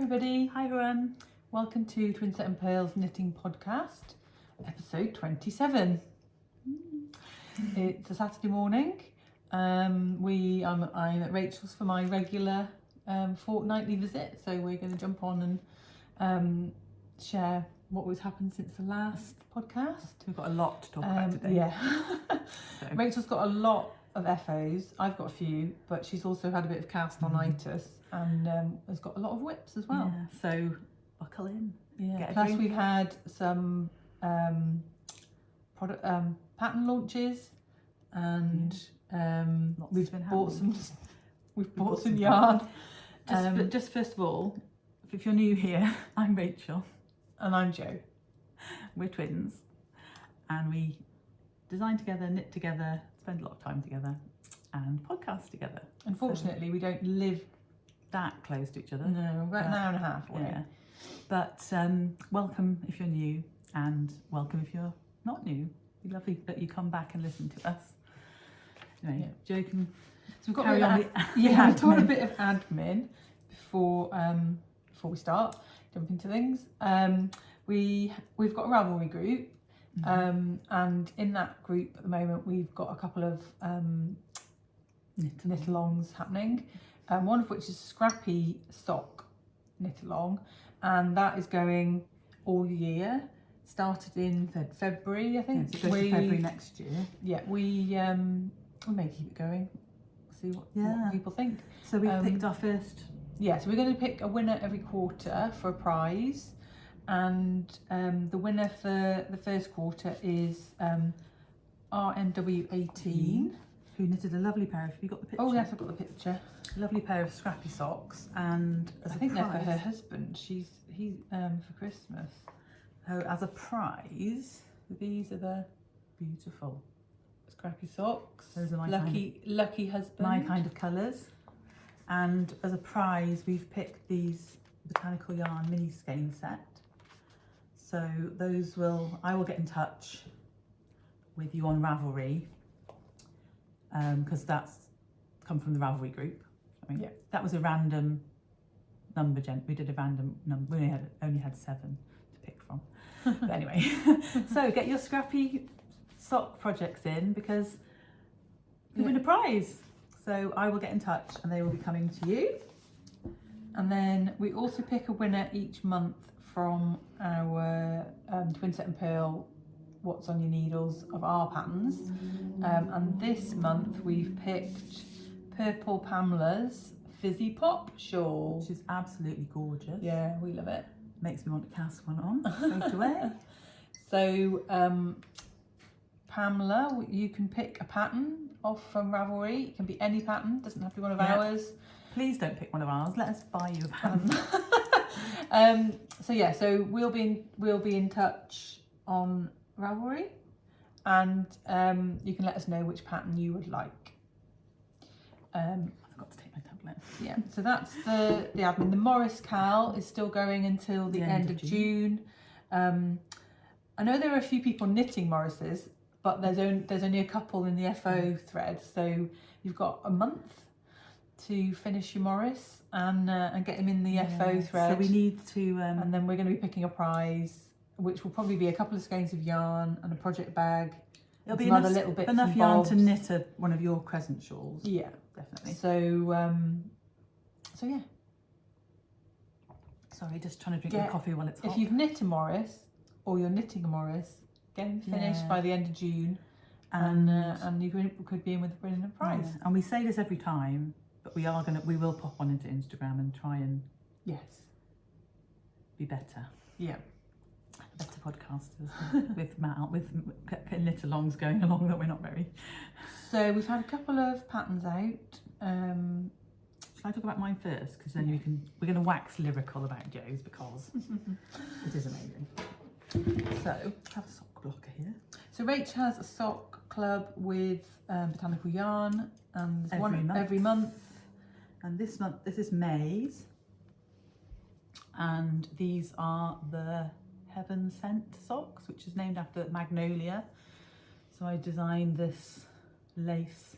everybody. Hi everyone. Welcome to Twinset&purl's knitting podcast, episode 27. It's a Saturday morning. I'm at Rachel's for my regular fortnightly visit, so we're going to jump on and share what was happened since the last podcast. We've got a lot to talk about today. Yeah. Rachel's got a lot of FOs. I've got a few, but she's also had a bit of cast-on-itis and has got a lot of WIPs as well. Yeah, so buckle in. Yeah. Plus we've had some product pattern launches, and we've bought some yarn. Just first of all, if you're new here, I'm Rachel and I'm Jo. We're twins, and we design together, knit together, spend a lot of time together, and podcast together. Unfortunately, we don't live that close to each other. No, about an hour and a half away. Yeah. But welcome if you're new, and welcome if you're not new. It's lovely that you come back and listen to us. Anyway, Jo can. So we've got carry on. We've got a bit of admin before we start jumping to things. We've got a Ravelry group, and in that group at the moment we've got a couple of knit-alongs happening. One of which is Scrappy Sock knit-along, and that is going all year. Started in February, I think. Yeah, so it goes to February next year. Yeah, we may keep it going. See what people think. So we've picked our first. Yeah, so we're going to pick a winner every quarter for a prize, and the winner for the first quarter is RMW18, who knitted a lovely pair of. Have you got the picture? Oh yes, I've got the picture. A lovely pair of scrappy socks, and I think they're for her husband. He's for Christmas. Oh, as a prize, these are the beautiful scrappy socks. Those are my lucky husband. My kind of colours. And as a prize, we've picked these Botanical Yarn mini skein set. So I will get in touch with you on Ravelry, because that's come from the Ravelry group. Yeah. That was a random number. We did a random number. We only had 7 to pick from. But anyway, so get your scrappy sock projects in, because you win a prize. So I will get in touch and they will be coming to you. And then we also pick a winner each month from our Twinset&purl What's on Your Needles of our patterns. And this month we've picked purplepamla's Fizzy Pop shawl. Which is absolutely gorgeous. Yeah, we love it. Makes me want to cast one on straight away. So Pamela, you can pick a pattern off from Ravelry. It can be any pattern, doesn't have to be one of ours. Please don't pick one of ours. Let us buy you a pattern. So we'll be in touch on Ravelry, and you can let us know which pattern you would like. I forgot to take my tablet. Yeah, so that's the admin. The Morris Cowl is still going until the end of June. I know there are a few people knitting Morrises, but there's only a couple in the FO thread, so you've got a month to finish your Morris and get him in the FO thread. So we need to, and then we're going to be picking a prize, which will probably be a couple of skeins of yarn and a project bag. It'll be enough yarn to knit one of your crescent shawls. Yeah, definitely. So yeah. Sorry, just trying to drink my coffee while it's hot. If you've knit a Morris, or you're knitting a Morris, get him finished by the end of June, and you could be in with winning a prize. Yeah. And we say this every time, but we will pop on into Instagram and try and be better. Yeah. Better podcasters with knit-alongs going along that we're not very. So we've had a couple of patterns out. Shall I talk about mine first? Because then we're going to wax lyrical about Jo's, because it is amazing. So I have a sock blocker here. So Rach has a sock club with Botanical Yarn, and every month. And this month, this is May's, and these are the Heaven Sent socks, which is named after Magnolia. So I designed this lace.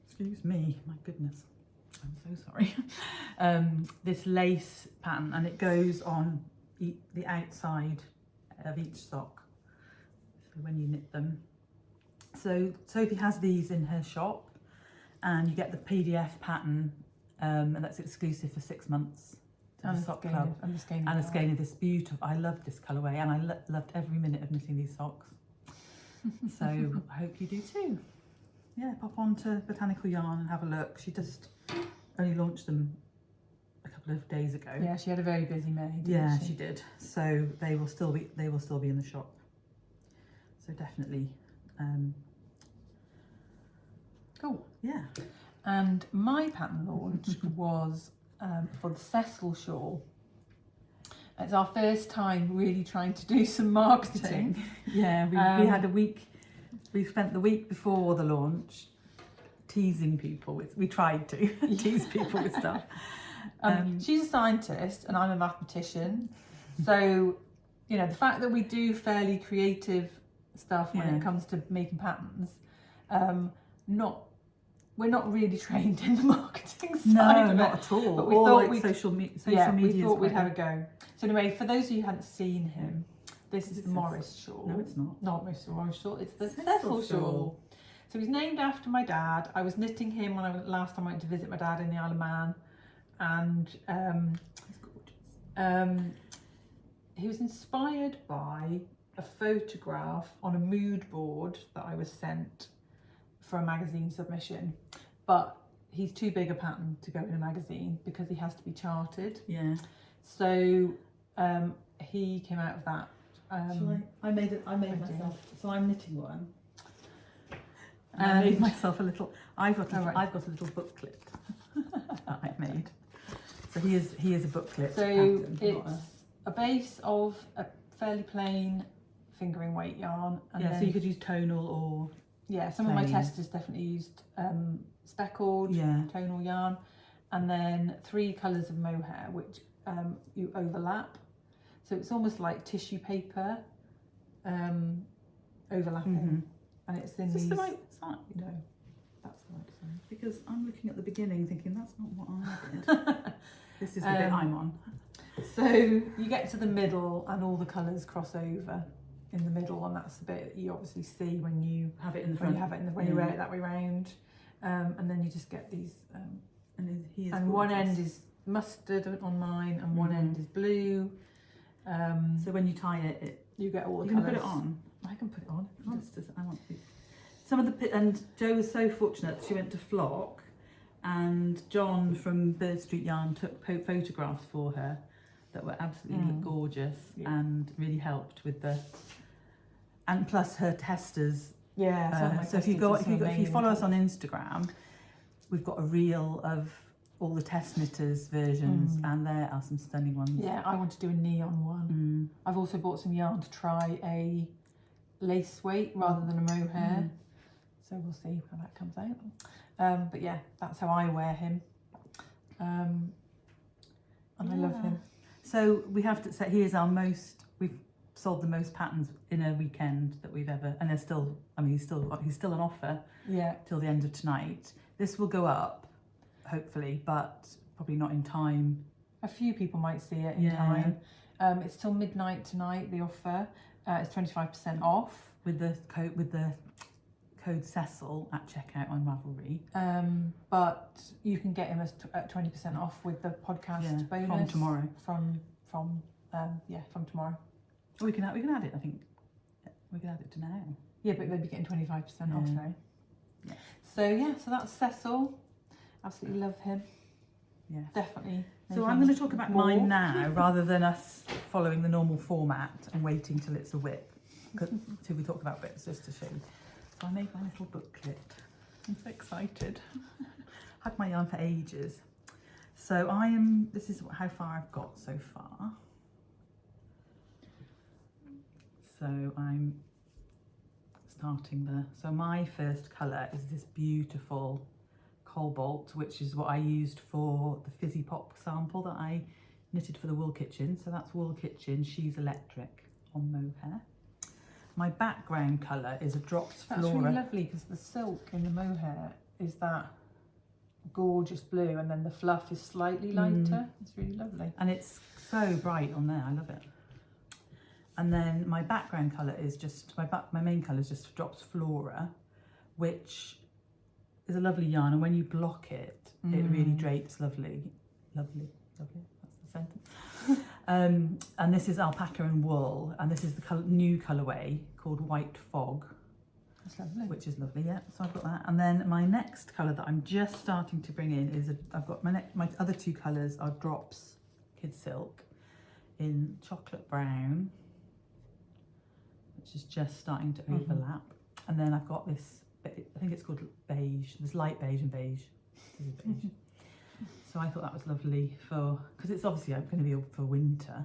Excuse me, my goodness. I'm so sorry, this lace pattern, and it goes on the outside of each sock, so when you knit them. So Sophie has these in her shop, and you get the PDF pattern, and that's exclusive for 6 months to the Sock Club. And the skein and a skein of this beautiful, I love this colourway, and I loved every minute of knitting these socks. So I hope you do too. Yeah, pop on to Botanical Yarn and have a look. She just only launched them a couple of days ago. Yeah, she had a very busy May. Yeah, she did. So they will still be in the shop. So definitely. Cool. Yeah. And my pattern launch was for the Cecil shawl. It's our first time really trying to do some marketing. Yeah, we had a week. We spent the week before the launch teasing people with. We tried to tease people with stuff. She's a scientist and I'm a mathematician, so you know the fact that we do fairly creative stuff when it comes to making patterns. We're not really trained in the marketing side. No, of not it, at all. But we or thought like social media. we thought we'd have a go. So anyway, for those of you who hadn't seen him, this is the Morris shawl. No, it's not. Not Mr. Morris shawl. It's the Cecil shawl. So he's named after my dad. I was knitting him when last time I went to visit my dad in the Isle of Man, and It's gorgeous. He was inspired by a photograph on a mood board that I was sent for a magazine submission, but he's too big a pattern to go in a magazine because he has to be charted. Yeah. So he came out of that. I made myself. So I'm knitting one. And I made myself a little. I've got a little booklet that I've made. So he is a booklet. So pattern, it's a base of a fairly plain fingering weight yarn. And so you could use tonal or some of my testers definitely used speckled tonal yarn, and then 3 colours of mohair which you overlap. So it's almost like tissue paper overlapping, and it's in Is this these. the right side? No, that's the right side. Because I'm looking at the beginning thinking that's not what I did. This is the bit I'm on. So you get to the middle and all the colours cross over in the middle, and that's the bit that you obviously see when you have it in the front. When you wear it that way round, and then you just get these. And one end is mustard on mine, and one end is blue. So when you tie it, you get all the colours. You can put it on. I can put it on. I want to. Some of the and Jo was so fortunate that she went to Flock, and John from Bird Street Yarn took photographs for her that were absolutely gorgeous and really helped with the. And plus her testers. Yeah. So if you follow us on Instagram, we've got a reel of all the test knitters versions, and there are some stunning ones. Yeah, I want to do a neon one. I've also bought some yarn to try a lace weight rather than a mohair. So we'll see how that comes out. But yeah, that's how I wear him. And I love him. So we have to say we've sold the most patterns in a weekend that we've ever, and there's still, he's still on offer till the end of tonight. This will go up, hopefully, but probably not in time. A few people might see it in time. It's till midnight tonight, the offer. It's 25% off. With the code Cecil at checkout on Ravelry. But you can get him at 20% off with the podcast bonus from tomorrow. From tomorrow. Or we can add it. I think we can add it to now. Yeah, but they'll be getting 25% off now. Yeah. So that's Cecil. Absolutely love him. Yeah, definitely. So I'm going to talk about mine now rather than us following the normal format and waiting till it's a whip. Till we talk about whips, just to show you. So I made my little booklet. I'm so excited. Had my yarn for ages. So this is how far I've got so far. So I'm starting so my first colour is this beautiful cobalt, which is what I used for the Fizzy Pop sample that I knitted for the Wool Kitchen. So that's Wool Kitchen, She's Electric on mohair. My background colour is a Drops Flora. That's really lovely because the silk in the mohair is that gorgeous blue, and then the fluff is slightly lighter. It's really lovely. And it's so bright on there, I love it. And then my background colour is just, my main colour is just Drops Flora, which is a lovely yarn, and when you block it, it really drapes lovely. Lovely, lovely, that's the sentence. And this is alpaca and wool, and this is the new colourway called White Fog. That's lovely. Which is lovely, yeah, so I've got that. And then my next colour that I'm just starting to bring in is, I've got my other two colours are Drops Kid Silk in chocolate brown, which is just starting to overlap. And then I've got this, I think it's called beige. There's light beige and beige. This is beige. So I thought that was lovely for, because it's obviously going to be for winter.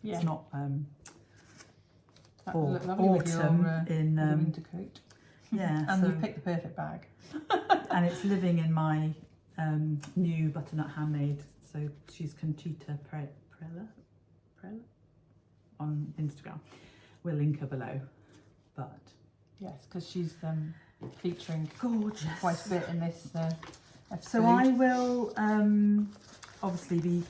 Yeah. It's not for autumn in winter coat. Yeah. And so, you've picked the perfect bag. and it's living in my new butternut handmade. So she's Conchita Prella on Instagram. We'll link her below. But yes, because she's featuring gorgeous quite a bit in this episode. So I will obviously be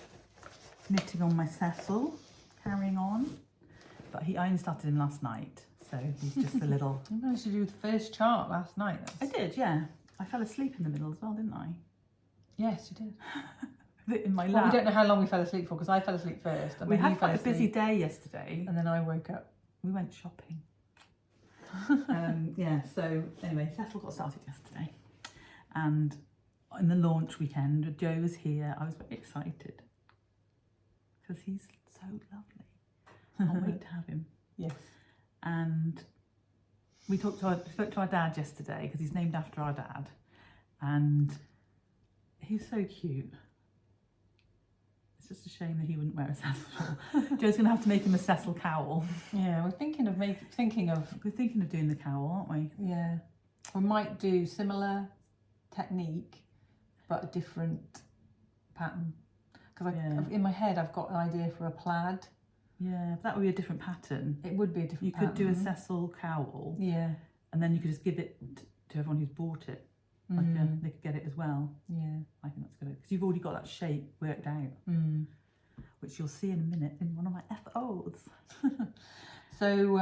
knitting on my Cecil, carrying on. But I only started him last night, so he's just a little... You managed to do the first chart last night. I did, yeah. I fell asleep in the middle as well, didn't I? Yes, you did. In my lap. Well, we don't know how long we fell asleep for, because I fell asleep first. And we then had you fell quite a busy asleep, day yesterday. and then I woke up. We went shopping. Yeah, so anyway, Cecil got started yesterday. And in the launch weekend, Joe was here. I was very excited because he's so lovely. Can't wait to have him. Yes. And we spoke to our dad yesterday because he's named after our dad. And he's so cute. It's just a shame that he wouldn't wear a Cecil shawl. Joe's going to have to make him a Cecil cowl. Yeah, we're thinking of We're thinking of doing the cowl, aren't we? Yeah, we might do similar technique, but a different pattern. Because in my head, I've got an idea for a plaid. Yeah, but that would be a different pattern. It would be a different You pattern. could do a Cecil cowl. Yeah. And then you could just give it to everyone who's bought it. Like they could get it as well. Yeah. I think that's good. Because you've already got that shape worked out. Which you'll see in a minute in one of my FOs. So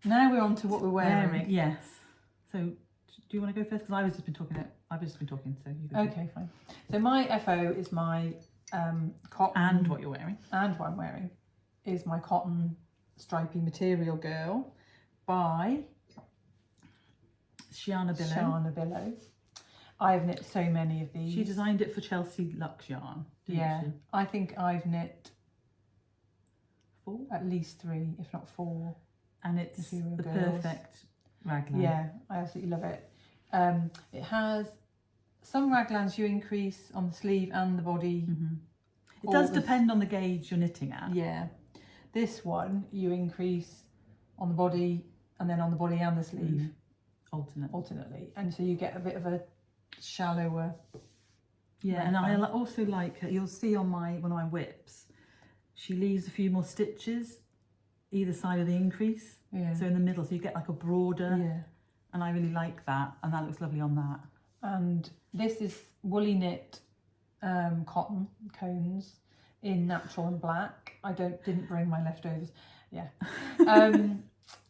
now we're on to what we're wearing. Yes. So do you want to go first? Because I've just been talking, so you go. Okay, fine. So my FO is my cotton. And what you're wearing. And what I'm wearing is my cotton stripy material girl by Shiana Billow. I have knit so many of these. She designed it for Chelsea Luxe Yarn. Yeah, she? I think I've knit 4, at least 3, if not 4. And it's material the girls. perfect raglan. Yeah, I absolutely love it. It has some raglans you increase on the sleeve and the body. It does depend on the gauge you're knitting at. Yeah, this one you increase on the body and then on the body and the sleeve alternately, and so you get a bit of a shallower. Yeah, and I also like her. You'll see on one of my whips, she leaves a few more stitches either side of the increase. Yeah. So in the middle, so you get like a broader. Yeah. And I really like that, and that looks lovely on that. And this is woolly knit cotton cones in natural and black. I didn't bring my leftovers. Yeah.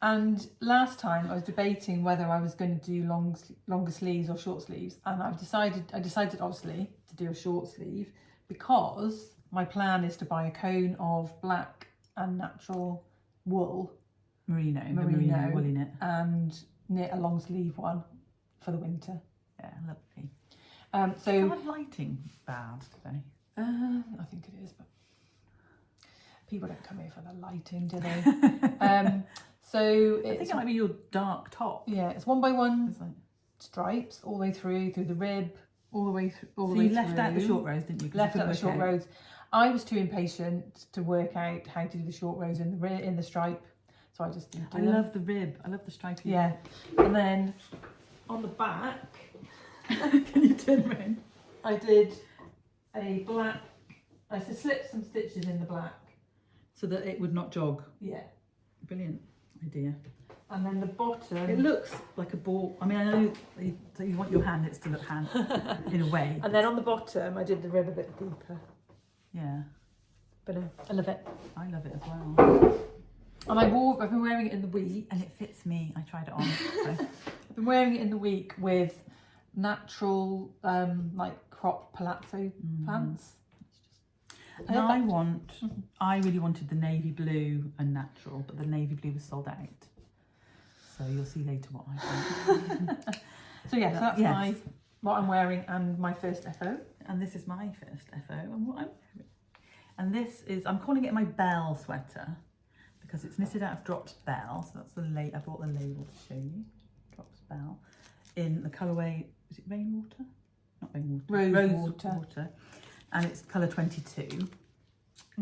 And last time I was debating whether I was going to do longer sleeves or short sleeves, and I decided obviously to do a short sleeve because my plan is to buy a cone of black and natural wool, merino woolly knit, and knit a long sleeve one for the winter. Yeah, lovely. So is our lighting bad today? I think it is, but people don't come here for the lighting, do they? So I think it might be your dark top. Yeah, it's 1x1 stripes all the way through the rib, all the way through. So you left out the short rows, didn't you? Left out the short rows. I was too impatient to work out how to do the short rows in the stripe, so I just didn't do them. I love the rib. I love the stripy. Yeah, and then on the back, can you turn around? I did a black. I slipped some stitches in the black so that it would not jog. Yeah. Brilliant idea. And then the bottom. It looks like a ball. I mean, I know you want your handlets to look hand in a way. And then on the bottom, I did the rib a bit deeper. Yeah. But no, I love it. I love it as well. And I've been wearing it in the week. And it fits me. I tried it on. So. I've been wearing it in the week with natural, like cropped palazzo pants. And I really wanted the navy blue and natural, but the navy blue was sold out. So you'll see later what I want. So that's what I'm wearing and my first FO. And this is my first FO and what I'm wearing. And this is, I'm calling it my Belle sweater because it's knitted out of Drops Belle. So that's I brought the label to show you. Drops Belle in the colourway, is it Rainwater? Not Rainwater. Rosewater. And it's colour 22.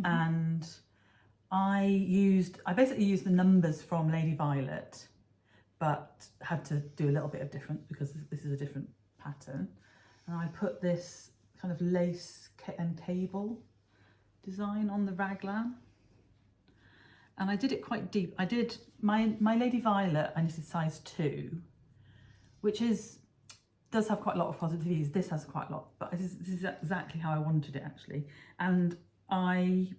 And I basically used the numbers from Lady Violet, but had to do a little bit of different because this is a different pattern. And I put this kind of lace and cable design on the raglan. And I did it quite deep. I did my Lady Violet, I knitted size 2, which does have quite a lot of positivities. This has quite a lot, but this is exactly how I wanted it actually. And I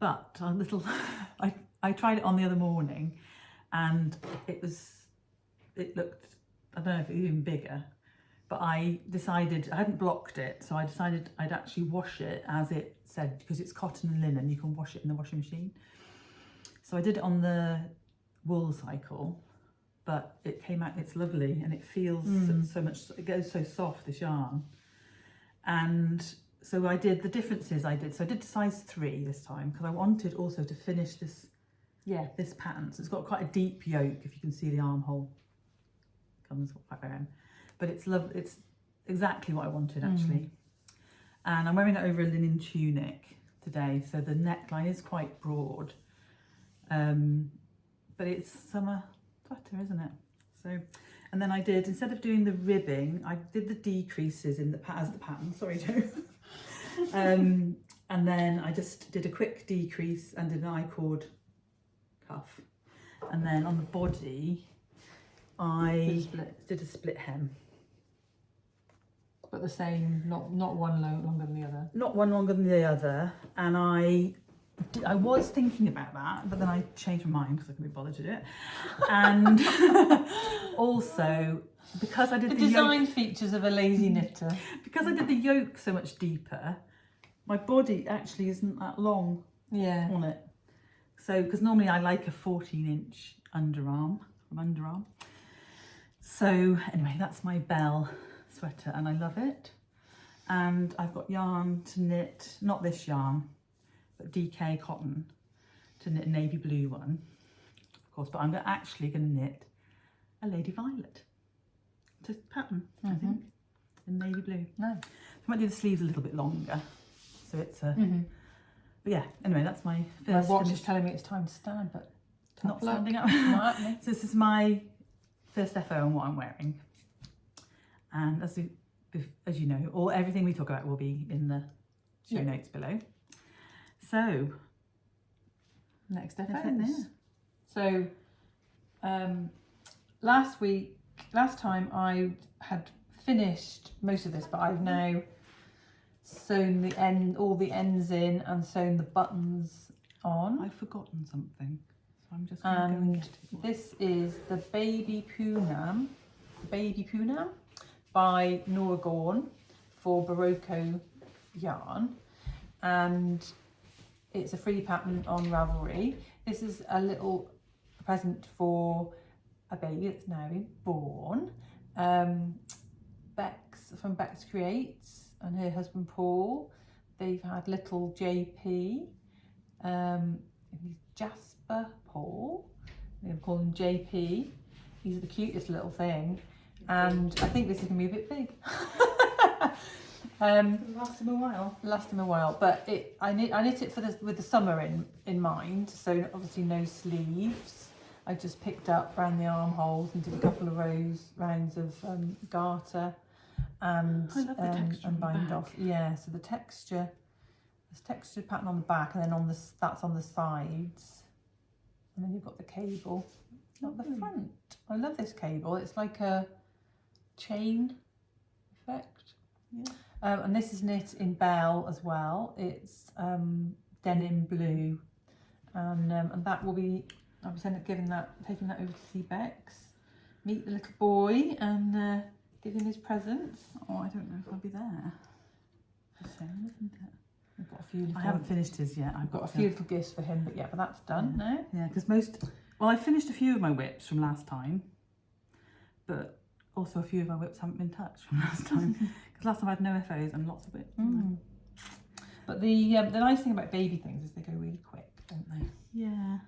tried it on the other morning and it looked, I don't know if it was even bigger, but I hadn't blocked it, so I decided I'd actually wash it as it said, because it's cotton and linen, you can wash it in the washing machine. So I did it on the wool cycle, but it came out, it's lovely and it feels so much, it goes so soft, this yarn. And so I did the differences so I did size 3 this time because I wanted also to finish this pattern. So it's got quite a deep yoke, if you can see the armhole comes quite around, but it's exactly what I wanted actually. And I'm wearing it over a linen tunic today, so the neckline is quite broad, but it's summer sweater, isn't it? So, and then I did, instead of doing the ribbing, I did the decreases as the pattern. Sorry, Joe. And then I just did a quick decrease and did an I-cord cuff. And then on the body, I did a split hem. But the same, not one longer than the other. Not one longer than the other. And I was thinking about that, but then I changed my mind because I couldn't be bothered to do it. And also, because I did the design features of a lazy knitter. Because I did the yoke so much deeper, my body actually isn't that long on it. So, because normally I like a 14-inch underarm, from underarm. So anyway, that's my Belle sweater and I love it. And I've got yarn to knit, not this yarn, but DK cotton to knit a navy blue one, of course, but I'm actually going to knit a Lady Violet to pattern, I think, in navy blue. Nice. So I might do the sleeves a little bit longer, so it's a, but yeah, anyway, that's my first. My watch is telling me it's time to stand, but not standing up. Not happening. So this is my first FO and what I'm wearing. And as you know, everything we talk about will be in the show notes below. So, next FOs. So, last time I had finished most of this, but I've now sewn all the ends in and sewn the buttons on. I've forgotten something, so I'm just going to go and get it. This is the Baby Poonam by Nora Gorn for BotanicalYarn, and it's a free pattern on Ravelry. This is a little present for a baby that's now been born. Bex from Bex Creates and her husband Paul, they've had little JP, he's Jasper Paul, I'm going to call him JP. He's the cutest little thing, and I think this is going to be a bit big. Last him a while. But I knit it with the summer in mind, so obviously no sleeves. I just picked up around the armholes and did a couple of rounds of garter and I love the texture and bind back. off. Yeah, so there's textured pattern on the back, and then that's on the sides, and then you've got the cable. At the front. I love this cable. It's like a chain effect. Yeah. And this is knit in Belle as well. It's denim blue, and that will be. I was end up taking that over to see Bex, meet the little boy, and give him his presents. Oh, I don't know if I'll be there. It's a shame, isn't it? I've got a few. I haven't finished his yet. I've got a few little gifts for him, but yeah, but that's done now. Yeah, because I finished a few of my whips from last time, but also a few of my whips haven't been touched from last time. Because last time I had no FOs and lots of whips. But the nice thing about baby things is they go really quick, don't they? Yeah.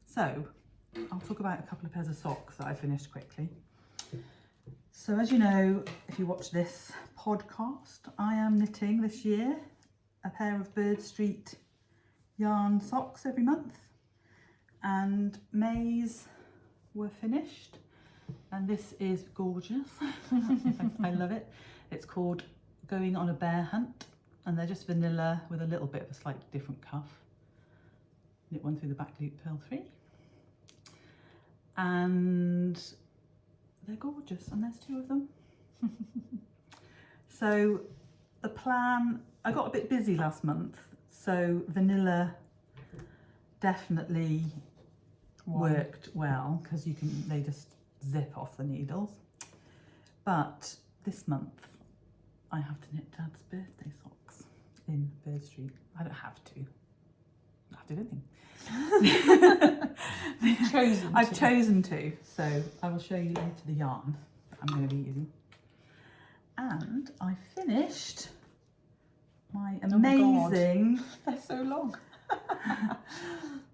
So, I'll talk about a couple of pairs of socks that I finished quickly. So as you know, if you watch this podcast, I am knitting this year a pair of Bird Street yarn socks every month. And May's were finished. And this is gorgeous. I love it. It's called Going on a Bear Hunt. And they're just vanilla with a little bit of a slightly different cuff. Knit one through the back loop, purl 3. And they're gorgeous, and there's 2 of them. So the plan, I got a bit busy last month, so vanilla definitely worked well because they just zip off the needles. But this month I have to knit Dad's birthday socks in Bird Street. I don't have to. I have to do anything. I've chosen to, so I will show you later the yarn that I'm going to be using. And I finished my amazing. Oh, they're so long.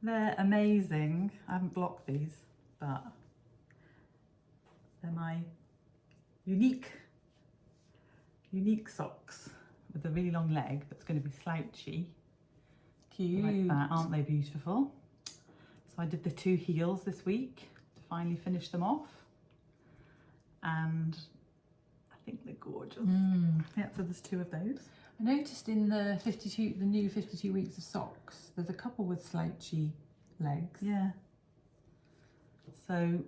They're amazing. I haven't blocked these, but they're my unique socks with a really long leg that's going to be slouchy. Cute. Like that, aren't they beautiful? So I did the 2 heels this week to finally finish them off. And I think they're gorgeous. Yeah, so there's 2 of those. I noticed in the new 52 weeks of socks, there's a couple with slouchy legs. Yeah. So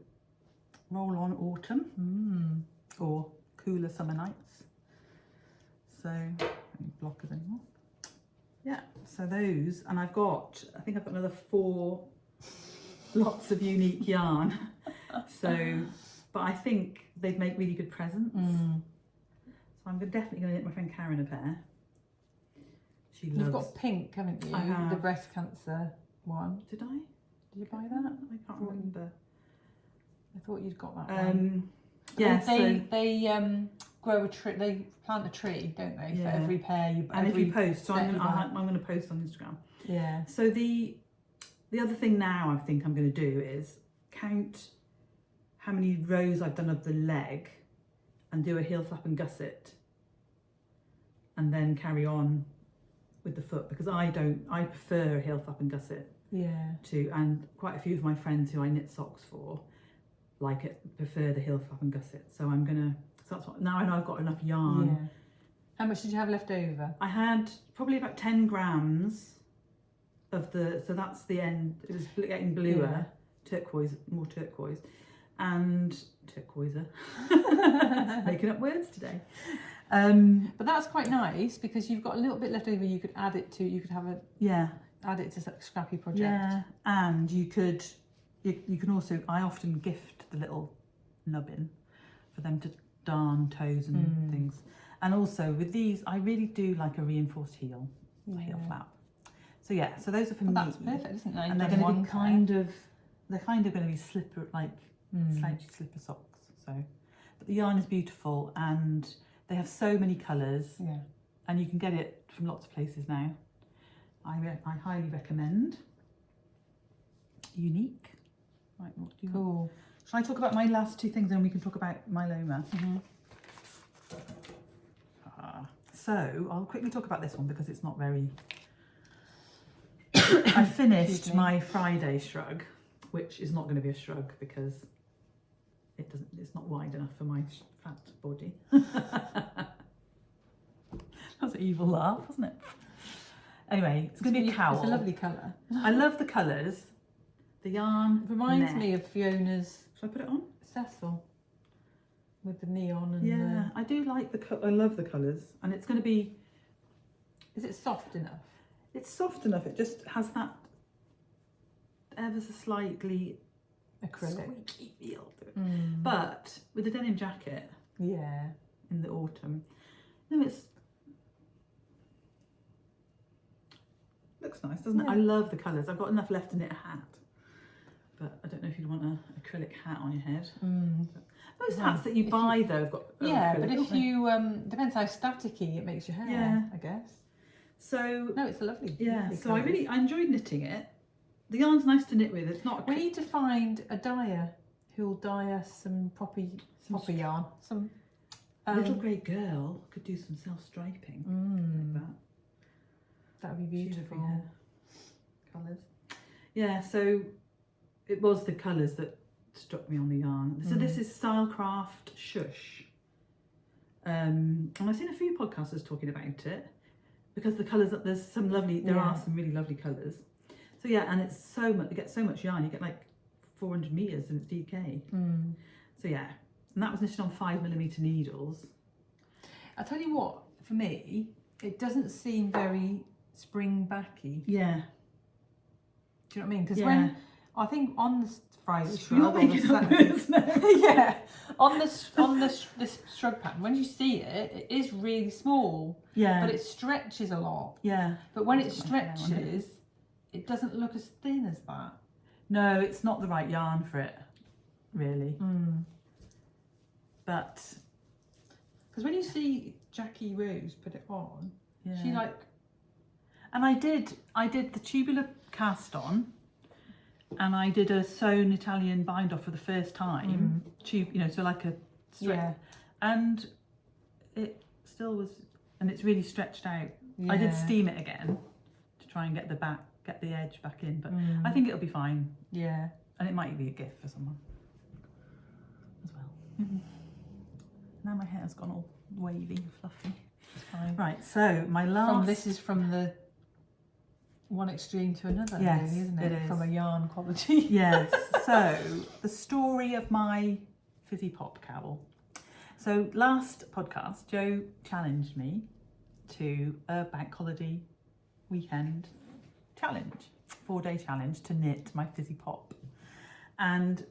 roll on autumn or cooler summer nights. So I don't block it anymore. Yeah, so those, and I think I've got another 4 lots of unique yarn. So, but I think they'd make really good presents. So I'm definitely going to knit my friend Karen a pair. You've got pink, haven't you? I have. The breast cancer one. Did I? Did you buy that? I can't remember. I thought you'd got that one. Yeah, they grow a tree. They plant a tree, don't they? Yeah. For every pair you. And if you post, so I'm buy. going to post on Instagram. Yeah. So the other thing now I think I'm going to do is count how many rows I've done of the leg, and do a heel flap and gusset, and then carry on with the foot, because I prefer a heel flap and gusset. Yeah. And quite a few of my friends who I knit socks for prefer the heel flap and gusset. So that's what, now I know I've got enough yarn. Yeah. How much did you have left over? I had probably about 10 grams of so that's the end. It was getting bluer, turquoise, more turquoise, and turquoiser. Making up words today. But that's quite nice because you've got a little bit left over. You could add it to. You could have add it to Scrappy project. Yeah, and you can also. I often gift the little nubbin for them to darn toes and things. And also with these, I really do like a reinforced heel flap. So yeah, so those are for me. That's perfect, isn't it? And they're going to be they're kind of going to be slipper, like slouchy slipper socks. So, but the yarn is beautiful and they have so many colours. Yeah. And you can get it from lots of places now. I highly recommend. Unique. Right, what do you want? Shall I talk about my last 2 things and we can talk about myeloma? So I'll quickly talk about this one because it's not very... I finished my Friday shrug, which is not going to be a shrug because it's not wide enough for my fat body. That's an evil laugh, wasn't it? Anyway, it's going to be a cowl. It's a lovely colour. I love the colours. the yarn It reminds net. me of Fiona's Shall I put it on? Cecil with the neon and Yeah, I do like I love the colours, and it's going to be. Is it soft enough? It's soft enough. It just has that ever so slightly Acrylic. squeaky feel to it. But with a denim jacket Yeah. in the autumn, no, it's looks nice, doesn't it? Yeah. I love the colours. I've got enough left to knit a hat, but I don't know if you'd want an acrylic hat on your head. Most hats that you buy though have got yeah, acrylic, but if don't they? you depends how staticky it makes your hair. Yeah. I guess. So No, it's a lovely. yeah, lovely so I colours. enjoyed knitting it. The yarn's nice to knit with. It's not. We need to find a dyer who'll dye us some poppy yarn. Some Little grey girl could do some self-striping like that. That would be beautiful. Colours. Yeah, so it was the colours that struck me on the yarn. So this is Stylecraft Shush. And I've seen a few podcasters talking about it because the colours, there's some lovely, there are some really lovely colours. So yeah, and it's so much, you get so much yarn, you get like 400 metres and it's DK. So yeah, and that was knitted on 5mm needles. I'll tell you what, for me, it doesn't seem very spring-backy. Yeah. Do you know what I mean? Because Yeah. when, I think on the Friday You're shrug, or the making up Saturday, words now. yeah, on this shrug pattern, when you see it, it is really small, Yeah. but it stretches a lot. Yeah. But when it That's what my hair on it. stretches, it doesn't look as thin as that. No, it's not the right yarn for it, really. But Because when you see Jackie Rose put it on, yeah. she like, And I did the tubular cast on, and I did a sewn Italian bind off for the first time. Tube, you know, so like a stretch. yeah, And it still was, and it's really stretched out. I did steam it again to try and get the edge back in, but I think it'll be fine. yeah. And it might be a gift for someone as well. Now my hair's gone all wavy and fluffy. It's fine. Right, so my last... This is from the one extreme to another, Yes, really, isn't it? it is. From a yarn quality. Yes, so the story of my fizzy pop cowl. So last podcast, Jo challenged me to a bank holiday weekend challenge, 4-day challenge to knit my fizzy pop. And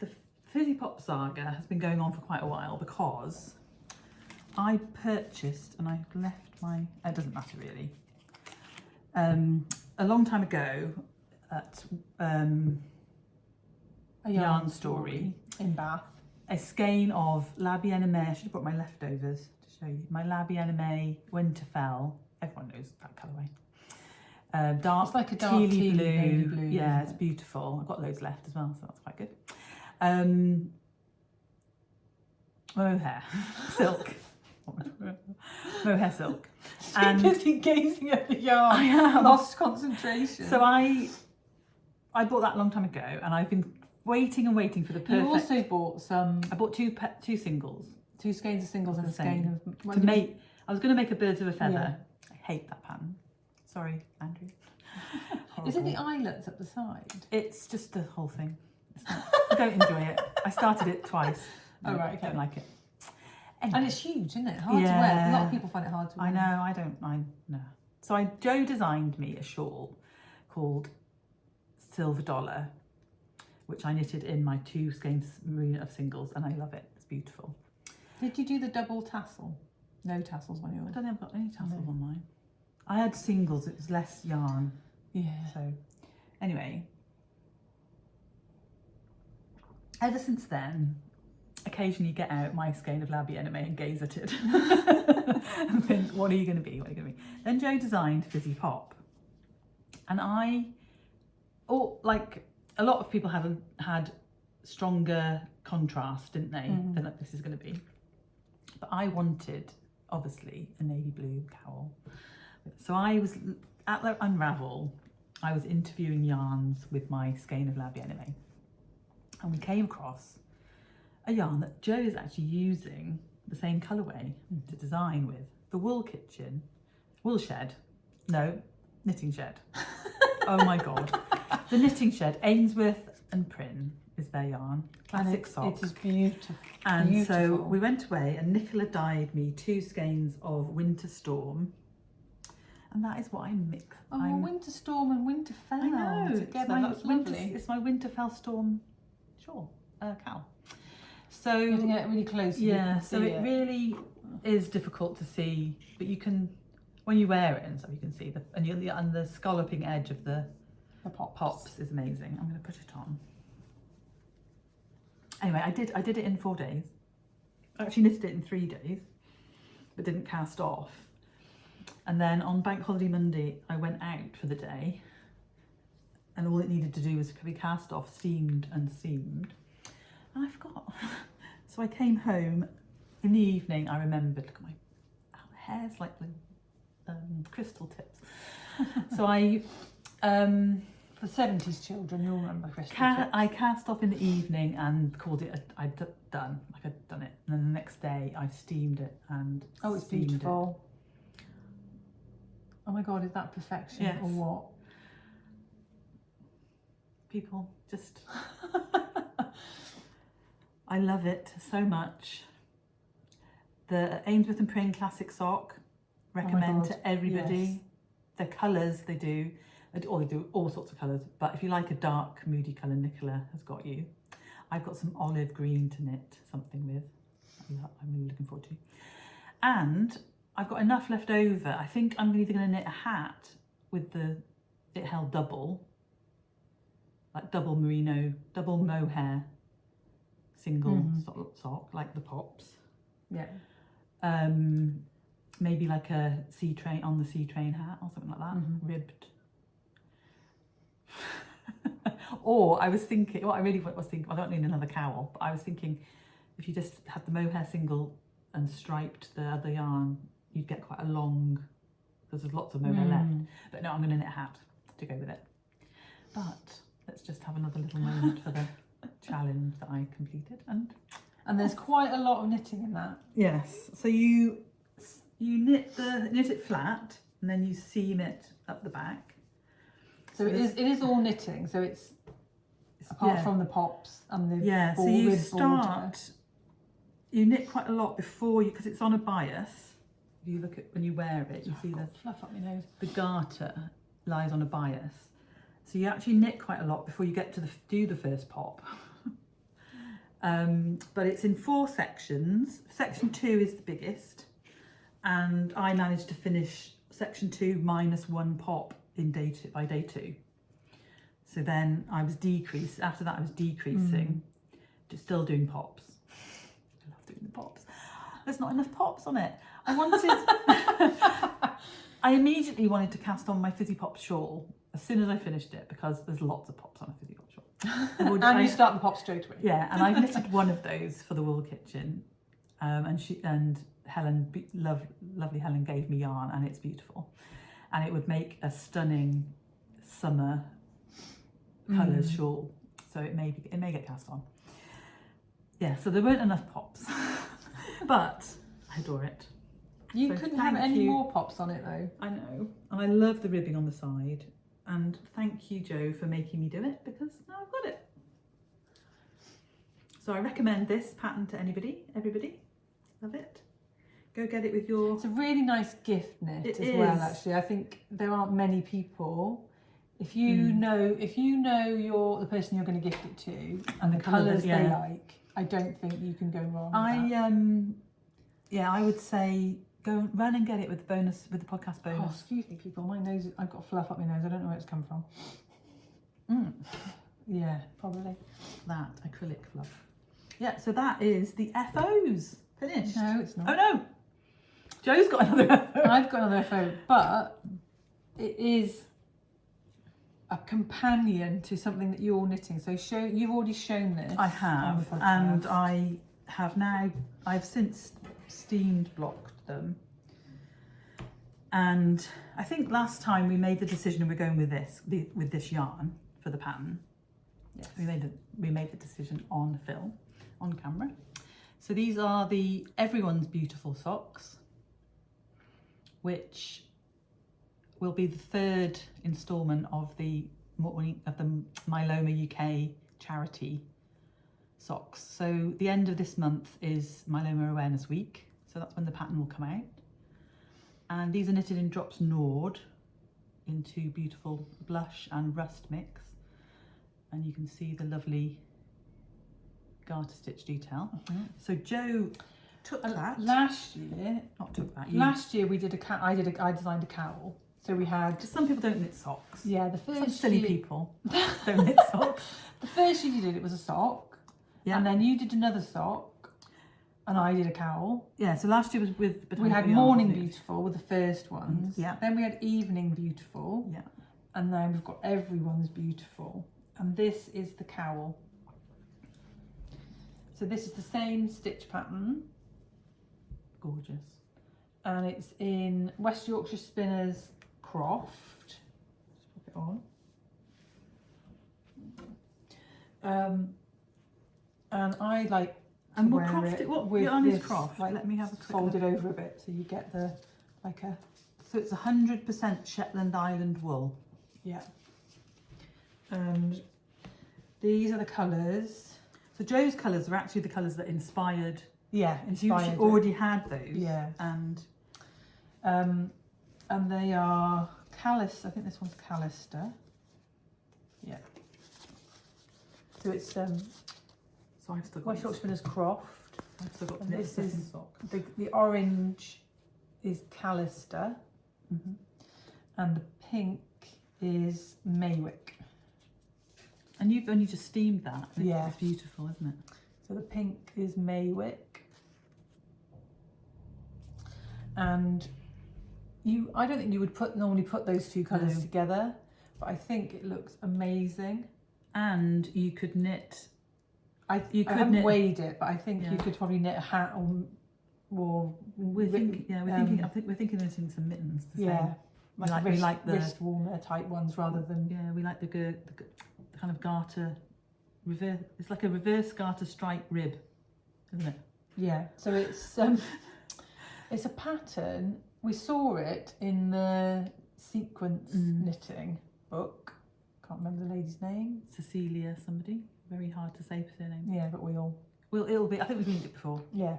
the fizzy pop saga has been going on for quite a while because I purchased, and I've left my, it doesn't matter really, a long time ago at A Yarn Story, in Bath. a skein of La Bien-Aimée. I should have brought my leftovers to show you. My La Bien-Aimée Winterfell. Everyone knows that colourway. Dark, It's like a dark tealy teal blue. navy blue, Yeah, isn't it's it? beautiful. I've got loads left as well, so that's quite good. Mohair silk. Mohair silk. And busy gazing at the yarn. I am. Lost concentration. So I bought that a long time ago, and I've been waiting and waiting for the perfect. you also bought some I bought two singles 2 skeins of singles and a The same. skein of to make. I was going to make a birds of a feather. Yeah. I hate that pattern. Sorry, Andrew. Is it the Horrible. eyelets at the side? It's just the whole thing. It's not, I don't enjoy it. I started it twice. Oh, right, okay. Don't like it. And Anyway, it's huge, isn't it? Hard to wear. A lot of people find it hard to wear. I know. No. So Jo designed me a shawl called Silver Dollar, which I knitted in my 2 skeins merino of singles, and I love it. It's beautiful. Did you do the double tassel? No tassels on I yours. don't think I've got any tassels No. on mine. I had singles. It was less yarn. Yeah. So, anyway, ever since then, occasionally get out my skein of La Bien-Aimée and gaze at it and think, what are you going to be? What are you going to be? Then Jo designed Fizzy Pop, and like a lot of people had stronger contrast, didn't they, than like this is going to be. But I wanted, obviously, a navy blue cowl. So I was at Unravel. I was interviewing yarns with my skein of La Bien-Aimée, and we came across a yarn that Jo is actually using the same colourway to design with, the Wool Shed. No, Knitting Shed. Oh my God. The Knitting Shed, Ainsworth and Prynne is their yarn. Classic sock. It is beautiful. And so we went away and Nicola dyed me 2 skeins of Winter Storm. And that is what I mix. Oh, Winter Storm and Winterfell. I know. Together, that's lovely. It's my Winterfell Storm shawl, cowl. So you have to get it really close. Yeah, so it really is difficult to see, but you can, when you wear it and stuff, you can see and the scalloping edge of the pops is amazing. I'm going to put it on. Anyway, I did it in 4 days. I actually knitted it in 3 days, but didn't cast off. And then on Bank Holiday Monday, I went out for the day, and all it needed to do was be cast off, steamed and seamed. And I forgot. So I came home in the evening. I remembered, look at my hair's like the crystal tips. So I, for 70s children, you'll remember crystal tips. I cast off in the evening and called it I'd done it. And then the next day I steamed it and it's beautiful. Oh my God, is that perfection or what? People just, I love it so much. The Ainsworth and Prynne Classic Sock, recommend to everybody. Yes. The colours they do all sorts of colours, but if you like a dark, moody colour, Nicola has got you. I've got some olive green to knit something with. I'm really looking forward to. And I've got enough left over. I think I'm either going to knit a hat with it held double, like double merino, double mohair, single sock, like the pops. Yeah. Maybe like a sea train hat or something like that, ribbed. Or I was thinking, what I really was thinking, I don't need another cowl, but I was thinking if you just had the mohair single and striped the other yarn, you'd get quite a long, because there's lots of mohair left. But no, I'm going to knit a hat to go with it. But let's just have another little moment for the challenge that I completed. And there's quite a lot of knitting in that. Yes. So you knit it flat and then you seam it up the back. So it is all knitting. So it's apart from the pops and the so you start. You knit quite a lot before because it's on a bias. If you look at when you wear it, you see the fluff up my nose. The garter lies on a bias. So you actually knit quite a lot before you get to do the first pop. But it's in 4 sections. Section 2 is the biggest, and I managed to finish section 2 minus 1 pop by day 2. So then I was after that I was decreasing, still doing pops. I love doing the pops. There's not enough pops on it. I immediately wanted to cast on my Fizzy Pop shawl as soon as I finished it, because there's lots of pops on a Fizzy Pop shawl. And you start the pop straight away. Yeah, and I've knitted one of those for the Wool Kitchen, and Helen, lovely Helen, gave me yarn, and it's beautiful, and it would make a stunning summer colours shawl. So it may get cast on. Yeah, so there weren't enough pops, but I adore it. You couldn't have any more pops on it though. I know, and I love the ribbing on the side. And thank you, Jo, for making me do it, because now I've got it. So I recommend this pattern to everybody. Love it. Go get it with your... It's a really nice gift knit well, actually. I think there aren't many people. If you know the person you're going to gift it to and the colours they like, I don't think you can go wrong with that. I would say go run and get it with the podcast bonus. Oh, excuse me, people. My nose, I've got fluff up my nose. I don't know where it's come from. Yeah, probably. That acrylic fluff. Yeah, so that is the FOs finished. No, it's not. Oh no, Jo's got another FO. I've got another FO, but it is a companion to something that you're knitting. So you've already shown this. I have, and I've since steamed blocked them. And I think last time we made the decision we're going with this yarn for the pattern. Yes, we made the decision on film, on camera. So these are the Everyone's Beautiful socks, which will be the 3rd instalment of the Myeloma UK charity socks. So the end of this month is Myeloma Awareness Week, so that's when the pattern will come out. And these are knitted in Drops Nord into beautiful blush and rust mix, and you can see the lovely garter stitch detail. So Jo took that last year. not took that. Last year we did I designed a cowl. So we had. Just some people don't knit socks. Yeah, the first Some silly year, people don't knit socks. The first year you did it was a sock. Yeah. And then you did another sock, and I did a cowl. Yeah. So last year was with We had Morning Beautiful with the first ones. Yeah. Then we had Evening Beautiful. Yeah. And then we've got Everyone's Beautiful. And this is the cowl. So this is the same stitch pattern. Gorgeous. And it's in West Yorkshire Spinners The Croft. Just pop it on. And I like to we'll wear croft it it. What with yarn is this, croft? like, Let me have a quick folded look. over a bit, so you get the like a. So it's 100% Shetland Island wool. Yeah. And these are the colours. So Jo's colours are actually the colours that inspired. Yeah, You inspired. already had those. Yeah. And they are Challister. I think this one's Challister. Yeah. So it's so I've still got West Yorkshire Spinners Croft. I've still got And the this second is sock. the orange is Challister, and the pink is Maywick. And you've only just steamed that. Yeah. It's beautiful, isn't it? So the pink is Maywick. And I don't think you would normally put those two colours No. together, but I think it looks amazing. And you could knit. I haven't weighed it, but I think you Yeah. could probably knit a hat or We're thinking of knitting some mittens. The yeah, same. like we like the wrist warmer type ones rather than we like the kind of garter reverse. It's like a reverse garter stripe rib, isn't it? yeah. So it's a pattern. We saw it in the sequence knitting book. Can't remember the lady's name. Cecilia, somebody. Very hard to say surname. Yeah, but we all. Well, it'll be. I think we've knit it before. Yeah.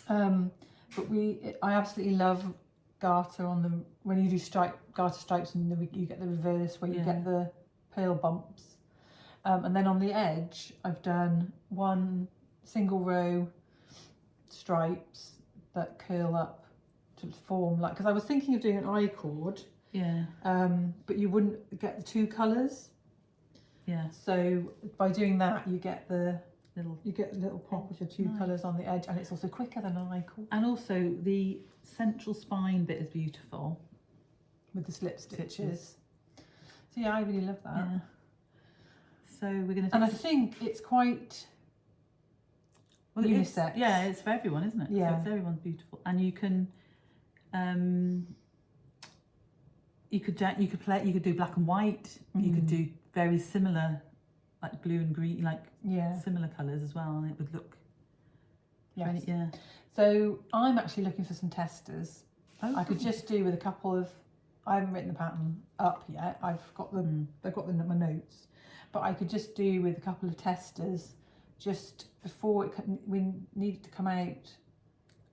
But I absolutely love garter when you do garter stripes and you get the reverse where you get the purl bumps. And then on the edge, I've done one single row stripes that curl up to form because I was thinking of doing an I-cord. Yeah. But you wouldn't get the two colours. Yeah. So by doing that, you get the little little pop of the two colours on the edge, and it's also quicker than an I-cord. And also the central spine bit is beautiful With the slip stitches. So yeah, I really love that. Yeah. So we're going to. And I think it's quite unisex. It's for everyone, isn't it? Yeah. So it's everyone's beautiful, and you can. You could do black and white. You could do very similar, like blue and green, similar colours as well, and it would look. Yes. Yeah. So I'm actually looking for some testers. Oh, I could just do with a couple of. I haven't written the pattern up yet. I've got my notes, but I could just do with a couple of testers, just before we need it to come out.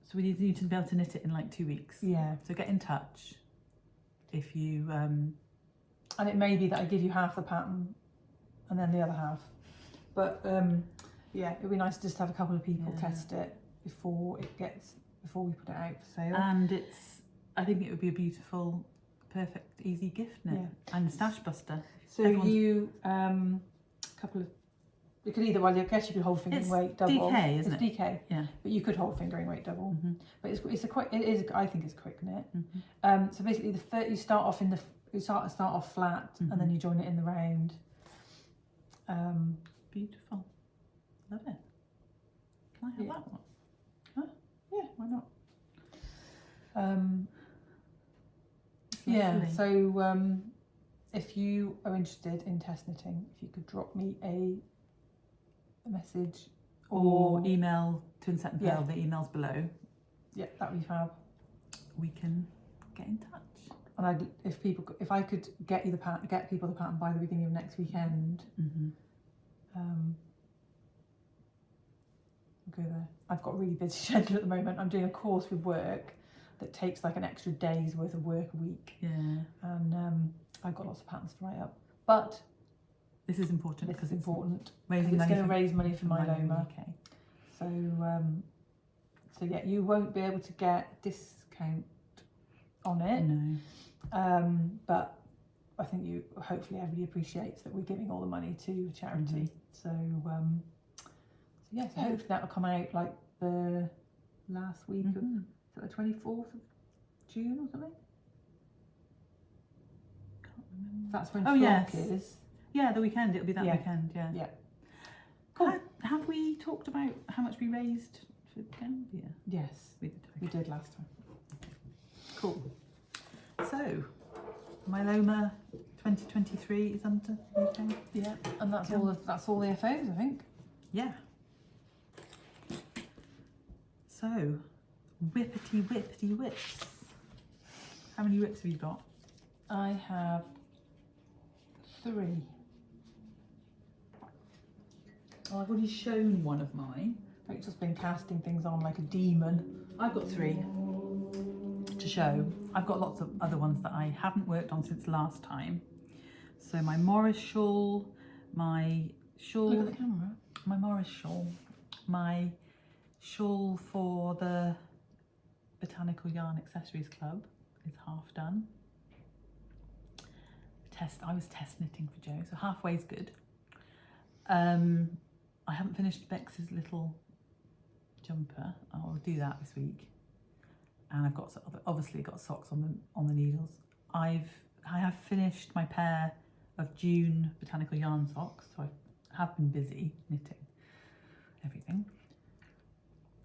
So we need to be able to knit it in like 2 weeks. Yeah. So get in touch if you. And it may be that I give you half the pattern, and then the other half. But it'd be nice just to have a couple of people test it before we put it out for sale. And I think it would be a beautiful, perfect, easy gift knit and stash buster. So couple of. You could either, I guess you could hold fingering weight double. DK, isn't it? It's DK. Yeah. But you could hold fingering weight double. But I think it's a quick knit. So basically, you start off flat, and then you join it in the round. Beautiful. Love it. Can I have that one? Huh? Yeah, why not? Lovely. So if you are interested in test knitting, if you could drop me a message or email Twinset&purl, the email's below. Yeah, that would be fab. We can get in touch. And if I could get people the pattern by the beginning of next weekend, I'll go there. I've got a really busy schedule at the moment. I'm doing a course with work that takes like an extra day's worth of work a week. Yeah. And I've got lots of patterns to write up. But this is important because it's important. It's going to raise money for myeloma. Okay. So, so yeah, you won't be able to get discount on it. No. But I think hopefully everybody appreciates that we're giving all the money to charity. So, yeah, so hopefully that'll come out like the last week of the 24th of June or something. Can't remember. That's when Flock is. Yeah, the weekend. It'll be that weekend. Yeah. Yeah. Cool. Have we talked about how much we raised for Gambia? Yes, we did last time. Cool. So, Myeloma 2023 is under weekend. Yeah, and that's all the FOs, I think. Yeah. So, whippity whips. How many whips have you got? I have 3. Oh, I've already shown one of mine. Rachel's been casting things on like a demon. I've got 3 to show. I've got lots of other ones that I haven't worked on since last time. So my Morris shawl, my shawl. Look at the camera. My Morris shawl, my shawl for the Botanical Yarn Accessories Club is half done. I was test knitting for Joe, so halfway is good. I haven't finished Bex's little jumper. I'll do that this week. And I've obviously got socks on the needles. I have finished my pair of June Botanical Yarn socks, so I have been busy knitting everything.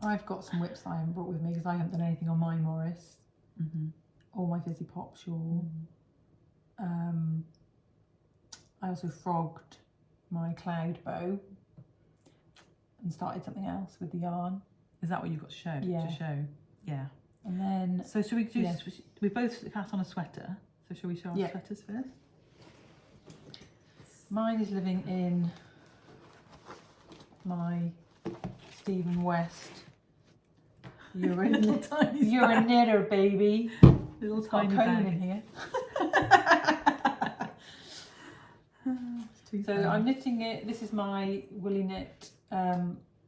I've got some whips that I haven't brought with me because I haven't done anything on my Morris or my Fizzy Pop shawl. I also frogged my cloud bow and started something else with the yarn. Is that what you've got to show? Yeah. Yeah. And then... So should we do... Yeah. We both cast on a sweater. So shall we show our sweaters first? Mine is living in my Stephen West knitter, baby. Little it's got a cone in here. So I'm knitting it. This is my woolly knit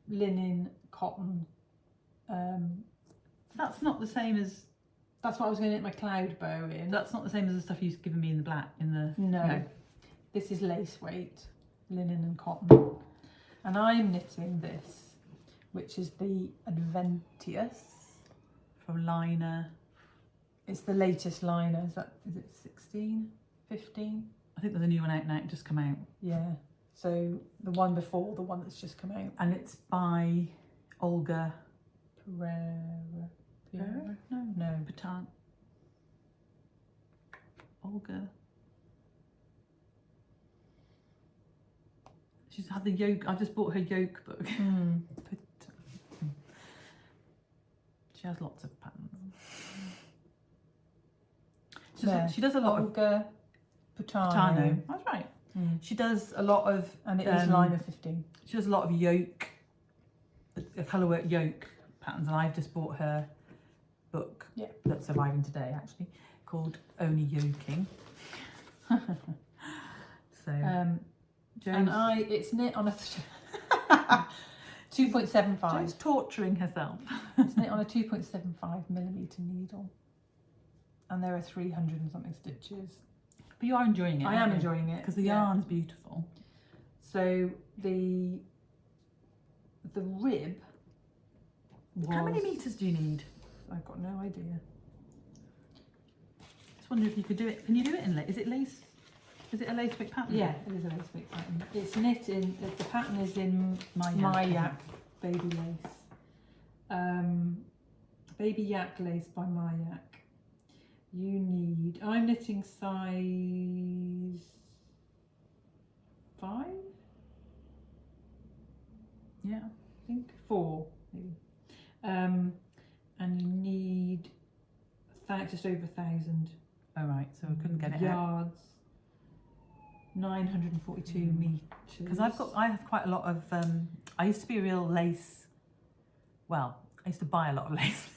linen cotton. That's not the same as... That's what I was going to knit my cloud bow in. That's not the same as the stuff you've given me in the black, No. This is lace weight, linen and cotton. And I'm knitting this, which is the Adventious. From Liner. It's the latest Liner. Is it 16? 15? I think there's a new one out now, just come out. Yeah. So the one before, the one that's just come out. And it's by Olga Pereira? No. Patan. Olga. She's had the yoke. I've just bought her yoke book. She has lots of patterns. She does a lot Olga Patano. That's right. She does a lot of... And it is Liner 15. She does a lot of yoke, colourwork yoke patterns, and I've just bought her book that's arriving today, actually, called Only Yoking. So, and it's knit on a 2.75. She's torturing herself. It's knit on a 2.75mm needle, and there are 300 and something stitches. But you are enjoying it. I am enjoying it because the yarn's beautiful. So the rib was... How many meters do you need? I've got no idea. Just wonder if you could do it. Can you do it in lace? Is it lace? Is it a lace weight pattern? Yeah, it is a lace weight pattern. It's knit in. The pattern is in Maywick baby lace. Baby yak lace by Maywick. You need... I'm knitting size 5? Yeah. I think 4, maybe. And you need just over 1,000 Oh right, so we couldn't get it out. yards. 942 meters. Because I have quite a lot of, I used to be a real lace, well, I used to buy a lot of lace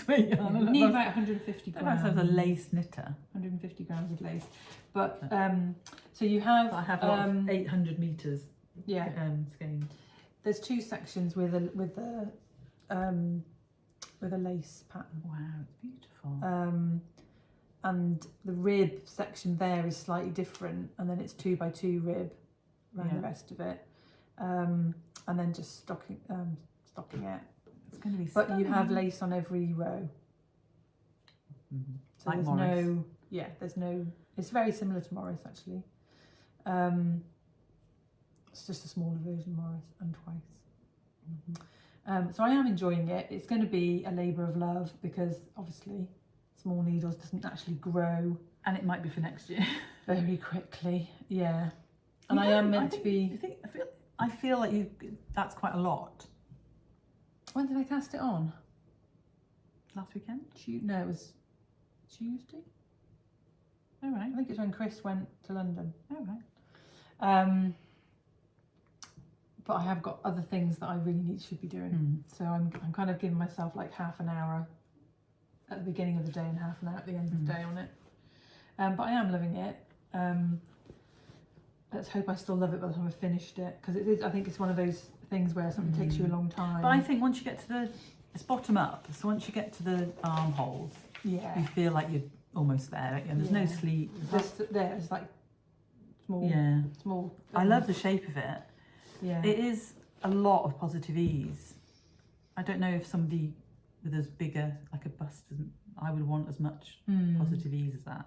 weight yarn. You need about 150 grams. I was a lace knitter. 150 grams of lace. But, so you have... I have a lot of 800 metres skein. There's two sections with a lace pattern. Wow, it's beautiful. And the rib section there is slightly different, and then it's 2x2 rib around the rest of it, and then just stocking it. It's going to be but you have lace on every row. So like there's Morris. there's no. It's very similar to Morris actually. It's just a smaller version of Morris and twice. So I am enjoying it. It's going to be a labour of love because obviously small needles doesn't actually grow, and it might be for next year very quickly. Yeah, and I am meant to be. I feel like that's quite a lot. When did I cast it on? Last weekend? No, it was Tuesday. Oh right. I think it's when Chris went to London. Oh right. But I have got other things that I really should be doing. So I'm kind of giving myself like half an hour at the beginning of the day and half an hour at the end of the day on it. But I am loving it. Let's hope I still love it by the time I've finished it, because it is. I think it's one of those things where something takes you a long time. But I think once you get to it's bottom up, so once you get to the armholes, you feel like you're almost there, and there's no sleep. There's like small. Small. I love the shape of it. Yeah. It is a lot of positive ease. I don't know if somebody with as bigger, like a bust, I would want as much positive ease as that.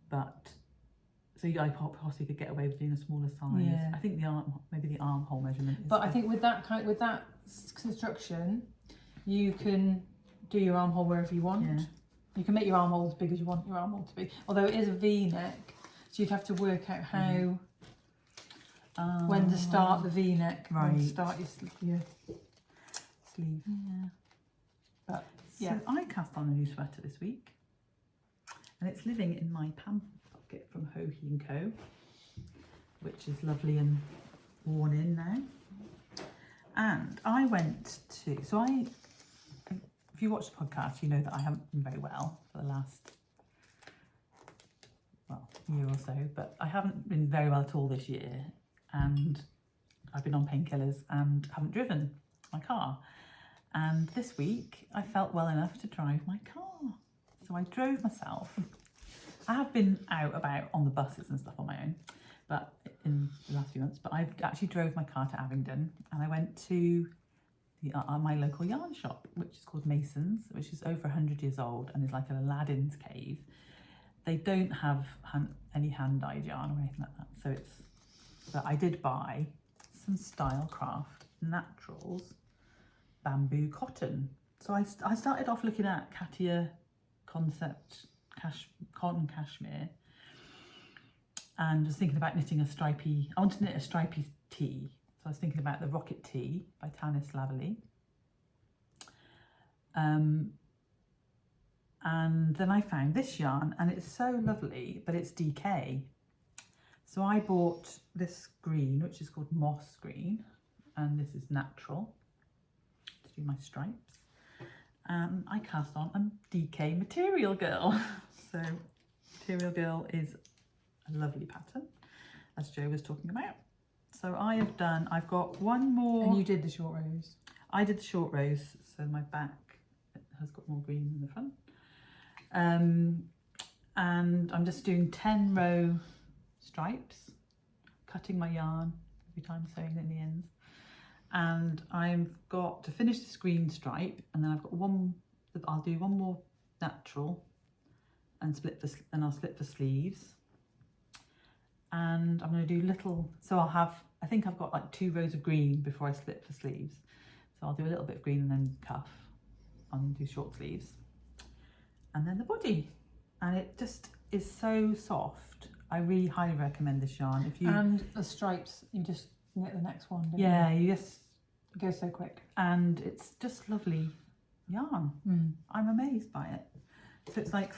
But so I possibly could get away with doing a smaller size. Yeah. I think maybe the armhole measurement. But I think with that construction, you can do your armhole wherever you want. Yeah. You can make your armhole as big as you want your armhole to be. Although it is a V-neck, so you'd have to work out how. When to start the V-neck, when to start your sleeve. Yeah. But so I cast on a new sweater this week, and it's living in my pamper pocket from Hohe & Co, which is lovely and worn in now. And I went to, if you watch the podcast, you know that I haven't been very well for the last year or so, but I haven't been very well at all this year. And I've been on painkillers and haven't driven my car. And this week I felt well enough to drive my car. So I drove myself. I have been out about on the buses and stuff on my own, but in the last few months, but I actually drove my car to Abingdon, and I went to my local yarn shop, which is called Mason's, which is over 100 years old and is like an Aladdin's cave. They don't have any hand-dyed yarn or anything like that. So but I did buy some Stylecraft Naturals bamboo cotton. So I started off looking at Katia Concept cotton cashmere, and was thinking about knitting I wanted to knit a stripy tee. So I was thinking about the Rocket Tee by Tanis Lavallee. And then I found this yarn, and it's so lovely, but it's DK. So I bought this green, which is called Moss Green, and this is natural to do my stripes. I cast on a DK Material Girl. So Material Girl is a lovely pattern, as Jo was talking about. So I've got one more. And you did the short rows? I did the short rows, so my back has got more green than the front. And I'm just doing 10 row stripes, cutting my yarn every time, sewing in the ends. And I've got to finish the screen stripe, and then I've got I'll do one more natural and I'll split the sleeves. And I'm going to do so I think I've got like 2 rows of green before I split for sleeves. So I'll do a little bit of green and then cuff and do short sleeves. And then the body. And it just is so soft. I really highly recommend this yarn. And the stripes, you just knit the next one, don't you? You just... It goes so quick. And it's just lovely yarn. I'm amazed by it. So it's like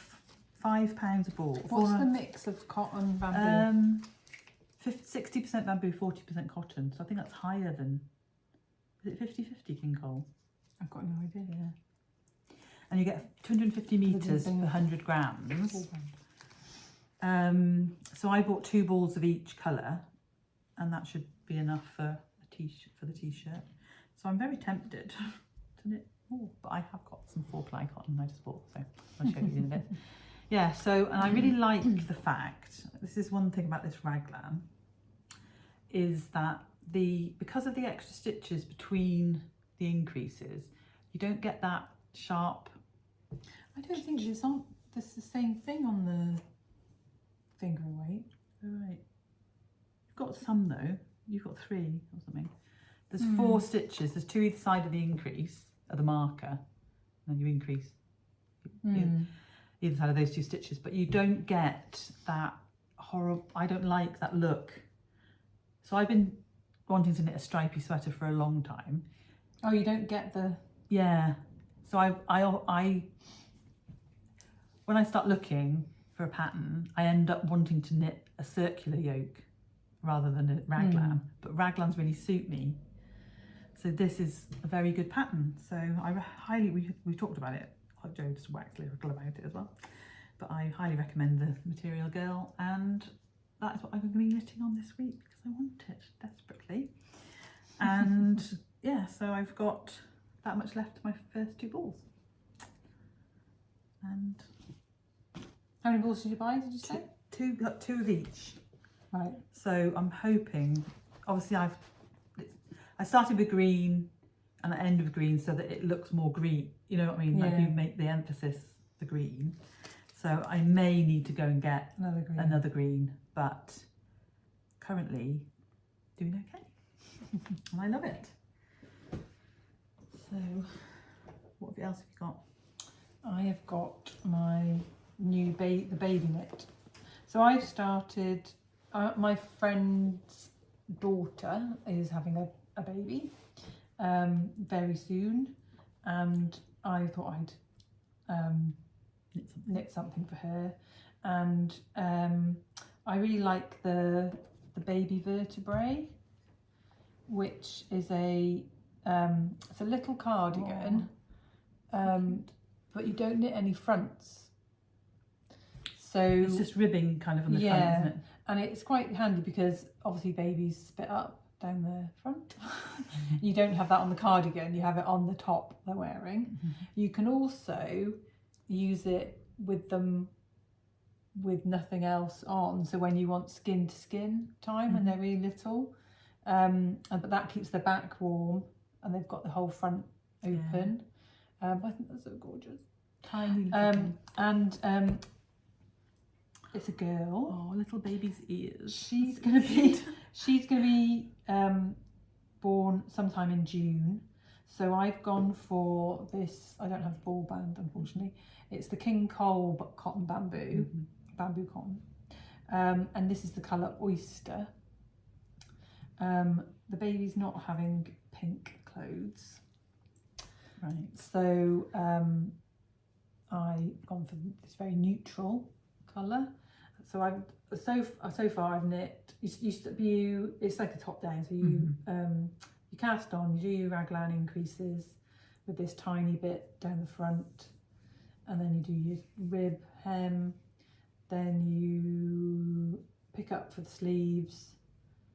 £5 a ball. What's the mix of cotton, bamboo? 60% bamboo, 40% cotton. So I think that's higher than, is it 50-50 king coal? I've got no idea. Yeah. And you get 250 metres per 100 grams. So I bought 2 balls of each colour, and that should be enough for the t-shirt. So I'm very tempted to knit more, but I have got some 4-ply cotton I just bought, so I'll show you in a bit. Yeah, so, and I really like the fact, this is one thing about this raglan, is that because of the extra stitches between the increases, you don't get that sharp. I don't think there's the same thing on the finger weight. Right. You've got some though. You've got 3 or something. There's 4 stitches. There's 2 either side of the increase, of the marker, and then you increase either side of those 2 stitches. But you don't get that horrible. I don't like that look. So I've been wanting to knit a stripy sweater for a long time. Oh, you don't get the. Yeah. So I when I start looking for a pattern, I end up wanting to knit a circular yoke rather than a raglan. But raglans really suit me. So this is a very good pattern. So we've talked about it. Joe just waxed lyrical about it as well. But I highly recommend the Material Girl, and that is what I'm going to be knitting on this week because I want it desperately. And yeah, so I've got that much left to my first 2 balls. And how many balls did you buy, did you say? 2 of each. Right. So I'm hoping, obviously I started with green and I end with green so that it looks more green. You know what I mean? Yeah. Like you make the emphasis the green. So I may need to go and get another green, but currently doing okay. And I love it. So what else have you got? I have got my new the baby knit. So I've started, my friend's daughter is having a baby very soon, and I thought I'd knit something for her. And I really like the baby vertebrae, which is it's a little cardigan, but you don't knit any fronts. So it's just ribbing kind of on the front, isn't it? And it's quite handy because obviously babies spit up down the front. You don't have that on the cardigan, you have it on the top they're wearing. You can also use it with them with nothing else on, so when you want skin to skin time when they're really little, but that keeps the back warm and they've got the whole front open. I think that's so gorgeous. Tiny and it's a girl. Oh, little baby's ears. She's gonna be born sometime in June. So I've gone for this. I don't have the ball band, unfortunately. It's the King Coal but cotton bamboo, bamboo cotton, and this is the colour Oyster. The baby's not having pink clothes, right? So I've gone for this very neutral colour. So so far I've knit. It's like a top down. So you you cast on. You do your raglan increases with this tiny bit down the front, and then you do your rib hem. Then you pick up for the sleeves.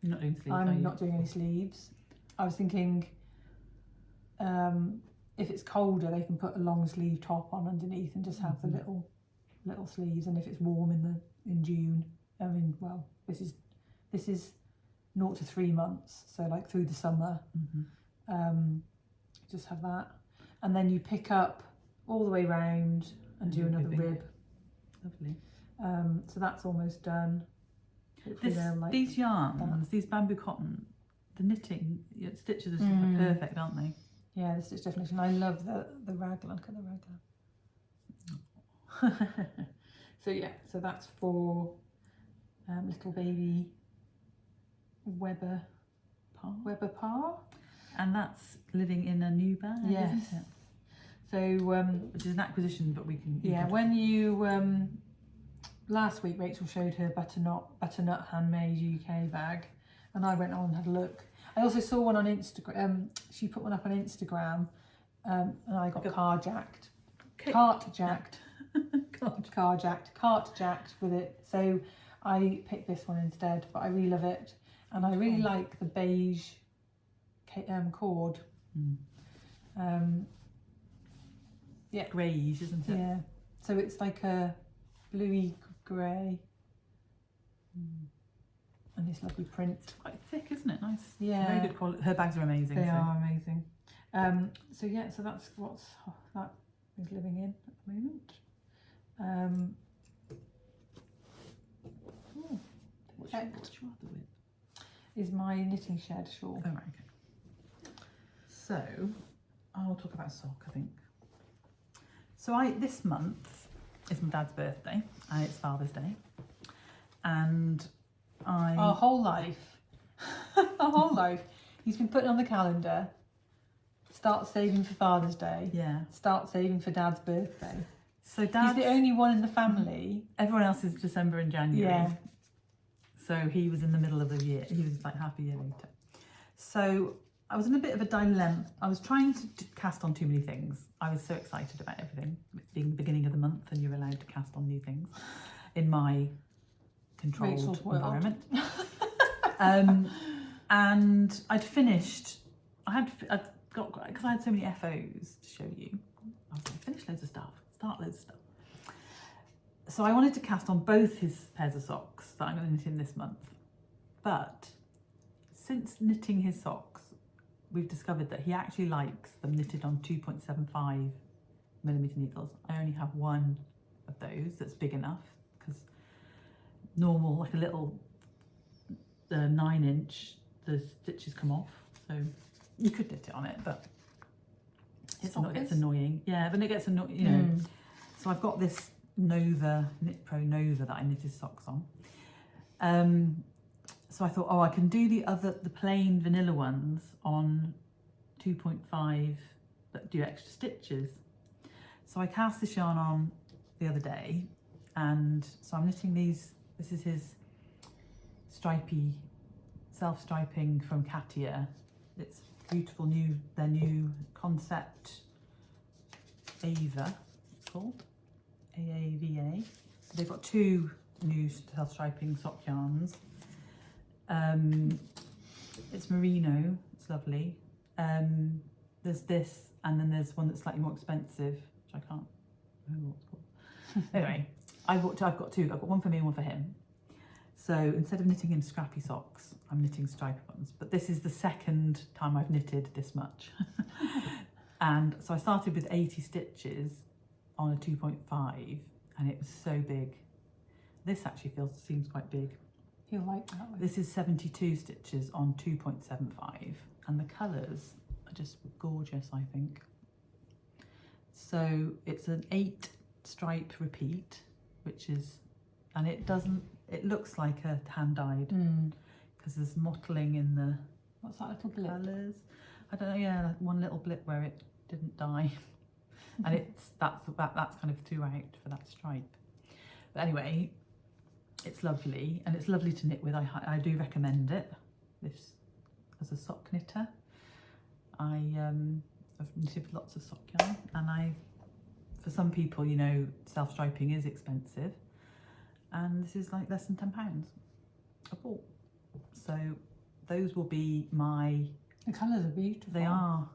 You're not doing sleeves. I'm not doing any sleeves. I was thinking, if it's colder, they can put a long sleeve top on underneath and just have the little sleeves. And if it's warm in June, I mean, well, this is 0 to 3 months, so like through the summer, just have that, and then you pick up all the way round and do another rib. Lovely. So that's almost done. These yarns, these bamboo cotton, the knitting stitches are just perfect, aren't they? Yeah, the stitch definition. I love the raglan. Look at the raglan. So yeah, so that's for little baby Weber Parr. And that's living in a new bag, yes. isn't it? So which is an acquisition, but we can. Yeah, when you last week Rachel showed her butternut handmade UK bag, and I went on and had a look. I also saw one on Instagram. She put one up on Instagram, and I got carjacked with it. So I picked this one instead, but I really love it, and I really like the beige cord. Yeah, greyish, isn't it? Yeah. So it's like a bluey grey. And this lovely print. It's quite thick, isn't it? Nice. Yeah. Very good quality. Her bags are amazing. They are amazing. So yeah, so that's that is living in at the moment. What's your other whip? Is my knitting shed shawl. Oh, right, okay. So I'll talk about sock, I think. So this month is my dad's birthday and it's Father's Day, and our whole life, he's been putting on the calendar. Start saving for Father's Day. Yeah. Start saving for Dad's birthday. So he's the only one in the family. Everyone else is December and January. Yeah. So he was in the middle of the year. He was like half a year later. So I was in a bit of a dilemma. I was trying to cast on too many things. I was so excited about everything, being the beginning of the month and you're allowed to cast on new things in my controlled environment. And I'd finished, because I had so many FOs to show you, I was like, finish loads of stuff, start loads of stuff. So I wanted to cast on both his pairs of socks that I'm going to knit in this month. But since knitting his socks, we've discovered that he actually likes them knitted on 2.75mm needles. I only have one of those that's big enough, because normal, like a little 9-inch, the stitches come off. So you could knit it on it, but it's annoying. Yeah, but it gets annoying, you know. So I've got this Nova, Knit Pro Nova, that I knit his socks on. So I thought, I can do the plain vanilla ones on 2.5 that do extra stitches. So I cast this yarn on the other day, and so I'm knitting these. This is his stripy, self-striping from Katia. It's beautiful their new concept Ava, it's called AAVA. So they've got two new self-striping sock yarns. It's merino, it's lovely. There's this, and then there's one that's slightly more expensive, which I can't remember what it's called. Anyway, I've got two. I've got one for me and one for him. So instead of knitting him scrappy socks, I'm knitting stripy ones. But this is the second time I've knitted this much. And so I started with 80 stitches on a 2.5, and it was so big. This actually seems quite big. He'll like that one. This is 72 stitches on 2.75, and the colours are just gorgeous, I think. So it's an 8 stripe repeat, which is, and it looks like a hand-dyed, because there's mottling in the, what's that little blip? Colours. I don't know, yeah, one little blip where it didn't dye. And that's kind of throughout for that stripe. But anyway, it's lovely, and it's lovely to knit with. I do recommend it, this as a sock knitter. I've knitted with lots of sock yarn, and for some people, you know, self-striping is expensive, and this is like less than £10 a ball. So those will be my... The colours are beautiful. They are.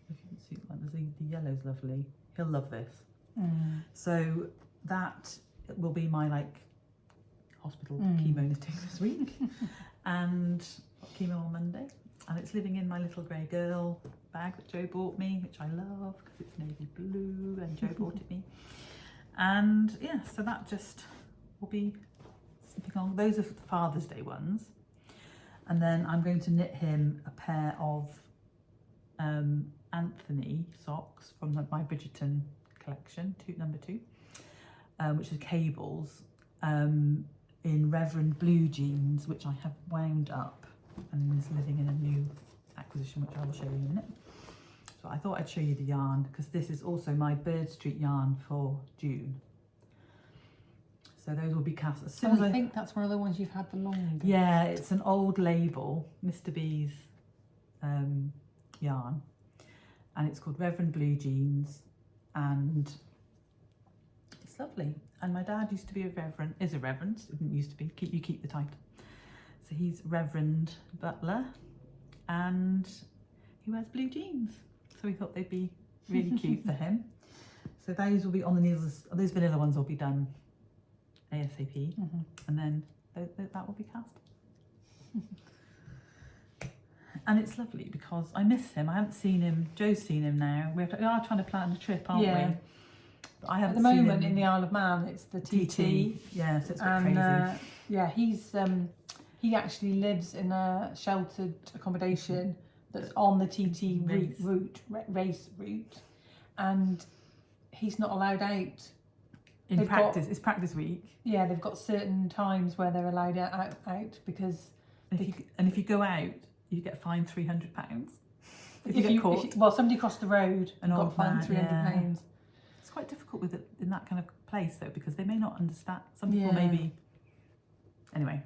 If you can see, like, the yellow's lovely. He'll love this. So that will be my hospital chemo knitting this week, and chemo on Monday, and it's living in my little grey girl bag that Joe bought me, which I love because it's navy blue and Joe bought it me. And yeah, so that just will be something along. Those are the Father's Day ones, and then I'm going to knit him a pair of Anthony socks from my Bridgerton collection, number 2, which is cables, in Reverend Blue jeans, which I have wound up and is living in a new acquisition, which I will show you in a minute. So I thought I'd show you the yarn, because this is also my Bird Street yarn for June. So those will be cast as soon And as I think that's one of the ones you've had the longest. Yeah, it's an old label, Mr. B's yarn, and it's called Reverend Blue Jeans, and it's lovely. And my dad used to be is a reverend, didn't used to be, you keep the title. So he's Reverend Butler, and he wears blue jeans. So we thought they'd be really cute for him. So those will be on the needles, those vanilla ones will be done ASAP, and then that will be cast. And it's lovely because I miss him. I haven't seen him. Joe's seen him now. We are trying to plan a trip, aren't we? But I haven't At the seen moment him. in the Isle of Man, it's the TT. Yeah, so it's a bit crazy. Yeah, he actually lives in a sheltered accommodation that's on the TT race route, and he's not allowed out. In practice, it's practice week. Yeah, they've got certain times where they're allowed out because. If you go out, you get fined £300 if you get caught. Well, somebody crossed the road and got fined £300. It's quite difficult with it in that kind of place though, because they may not understand. Some people maybe. Anyway,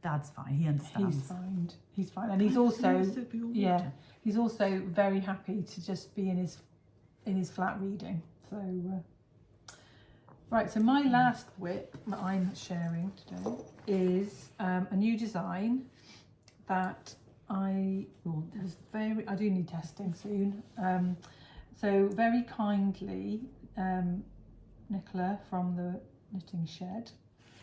Dad's fine. He understands. He's fine, and he's also he's also very happy to just be in his flat reading. So. Right, so my last whip that I'm sharing today is a new design that I do need testing soon. So very kindly, Nicola from the Knitting Shed.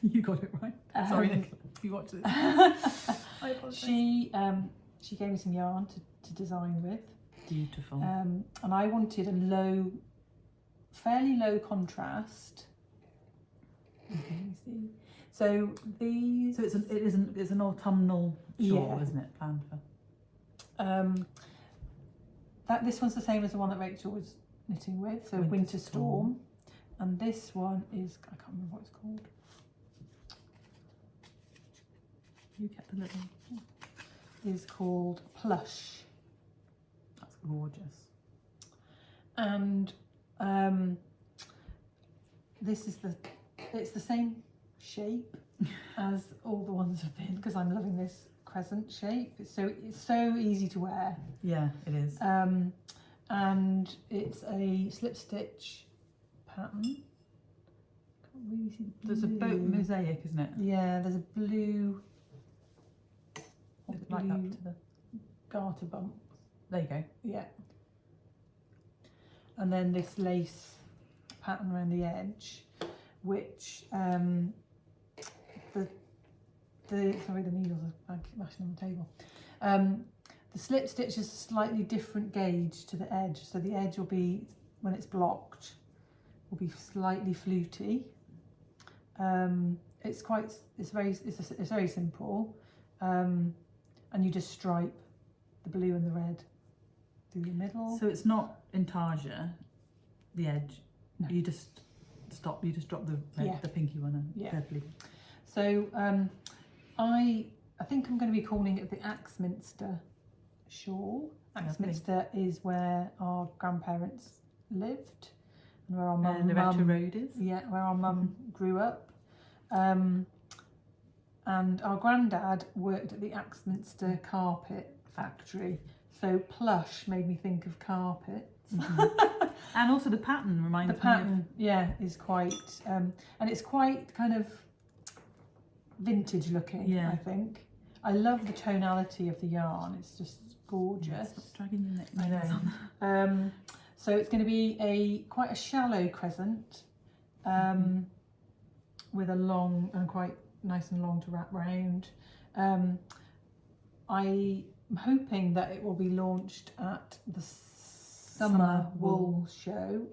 You got it right. Sorry, Nicola, if you watch this. I apologise. She gave me some yarn to design with. Beautiful. And I wanted a fairly low contrast. Okay, see. So these. So it's an autumnal shawl, isn't it? Planned for. This one's the same as the one that Rachel was knitting with. So Winter Storm, and this one is, I can't remember what it's called. You kept the little. Is called Plush. That's gorgeous. And it's the same shape as all the ones have been, because I'm loving this crescent shape. It's so easy to wear. Yeah, it is. And it's a slip stitch pattern. Can't really see the blue. There's a boat mosaic, isn't it? Yeah, there's a blue. Right up to the garter bump. There you go. Yeah. And then this lace pattern around the edge, which sorry, the needles are mashing on the table. The slip stitch is a slightly different gauge to the edge, so the edge will be, when it's blocked, will be slightly fluty. It's very simple, and you just stripe the blue and the red through the middle. So it's not intarsia, the edge. No. You just drop the red, the pinky one and purpley. So I think I'm going to be calling it the Axminster shawl. Axminster is where our grandparents lived and where our mum Road is. Yeah, where our mum grew up. And our granddad worked at the Axminster carpet factory. So plush made me think of carpets. And also the pattern reminds me of... The pattern, is quite... and it's quite kind of vintage looking, I think. I love the tonality of the yarn. It's just gorgeous. Stop dragging your neck. I know. So it's going to be quite a shallow crescent with a long and quite nice and long to wrap round. I'm hoping that it will be launched at the Summer Wool Show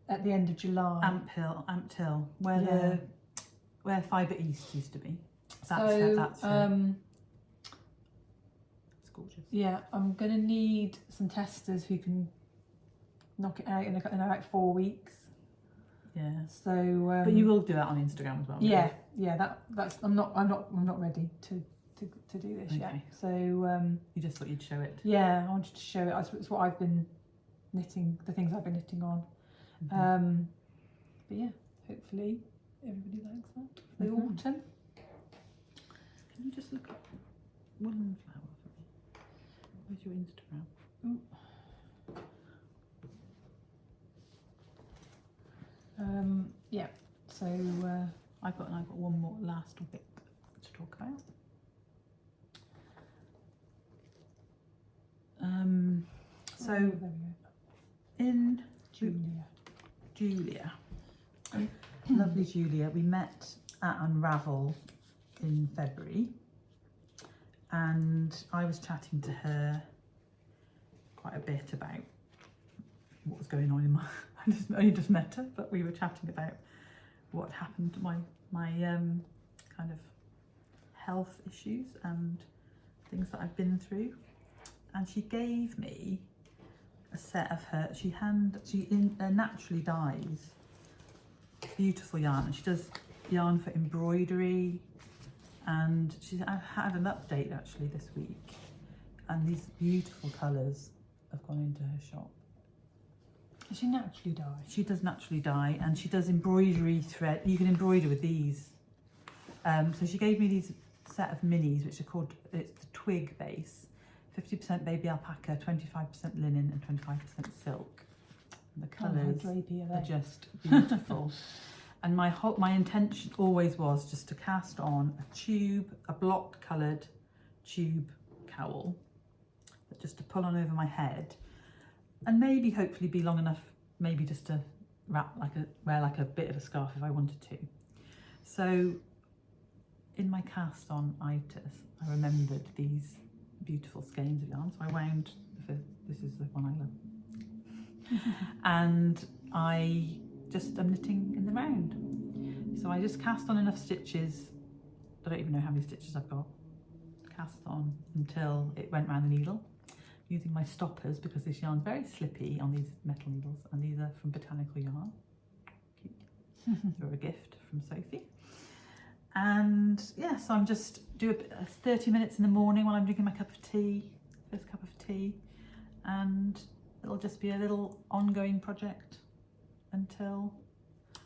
at the end of July. Ampt Hill, where Fibre East used to be. That's it's gorgeous. Yeah, I'm going to need some testers who can knock it out in about 4 weeks. Yeah. So. But you will do that on Instagram as well. Yeah. That's. I'm not ready to do this yet. So. You just thought you'd show it. Yeah, I wanted to show it. It's what I've been knitting. The things I've been knitting on. But yeah, hopefully everybody likes that for the autumn. Can you just look at woolen flower for me? Where's your Instagram? Yeah, so I've got one more last bit to talk about. So there we go. in Julia. Lovely Julia, we met at Unravel in February, and I was chatting to her quite a bit about what was going on in my I only just met her, but we were chatting about what happened to my kind of health issues and things that I've been through. And she gave me a set of her, she naturally dyes beautiful yarn, and she does yarn for embroidery, and I had an update actually this week, and these beautiful colours have gone into her shop. Does she naturally dye? She does naturally dye, and she does embroidery thread. You can embroider with these. So she gave me these set of minis, which are called, it's the twig base, 50% baby alpaca, 25% linen and 25% silk. And the colours are just beautiful. And my intention always was just to cast on a block coloured tube cowl, just to pull on over my head, and maybe hopefully be long enough, maybe just to wear like a bit of a scarf if I wanted to. So in my cast on itis, I remembered these beautiful skeins of yarn, so I wound this is the one I love. And I just am knitting in the round. So I just cast on enough stitches, I don't even know how many stitches I've got, cast on until it went round the needle, using my stoppers because this yarn's very slippy on these metal needles, and these are from Botanical Yarn. Cute. They're a gift from Sophie. And yeah, so I'm just do 30 minutes in the morning while I'm drinking my first cup of tea, and it'll just be a little ongoing project until.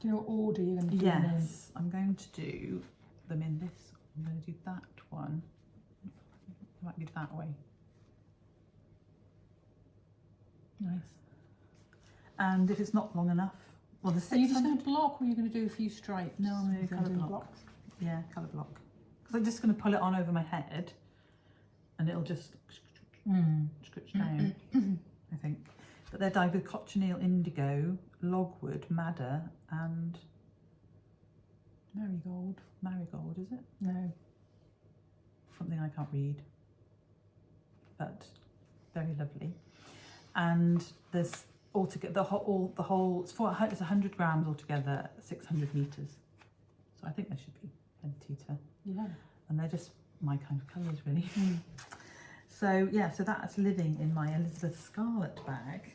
Do you know what order you're going to do? Yes, I'm going to do them in this. I'm going to do that one. I might be that way. Nice. And if it's not long enough, well, the 600. Are you just going to block, or are you going to do a few stripes? No, I'm going to colour block. blocks. Yeah, colour block. Because I'm just going to pull it on over my head, and it'll just scritch down, I think. But they're dyed with cochineal indigo, logwood, madder, and marigold. Marigold, is it? No. Something I can't read, but very lovely. And there's altogether the whole it's 100 grams altogether, 600 meters. So I think there should be plenty to. Yeah. And they're just my kind of colours, really. So yeah, so that's living in my Elizabeth Scarlett bag,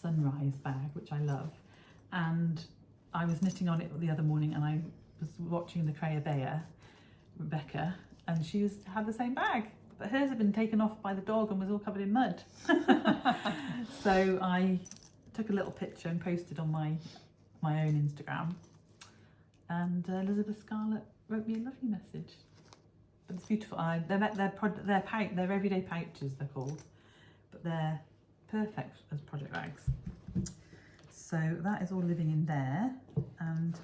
sunrise bag, which I love. And I was knitting on it the other morning, and I was watching the Crayabea, Rebecca, and she had the same bag, but hers had been taken off by the dog and was all covered in mud. So I took a little picture and posted on my own Instagram, and Elizabeth Scarlett wrote me a lovely message. But it's beautiful. They're everyday pouches, they're called, but they're perfect as project bags. So that is all living in there, and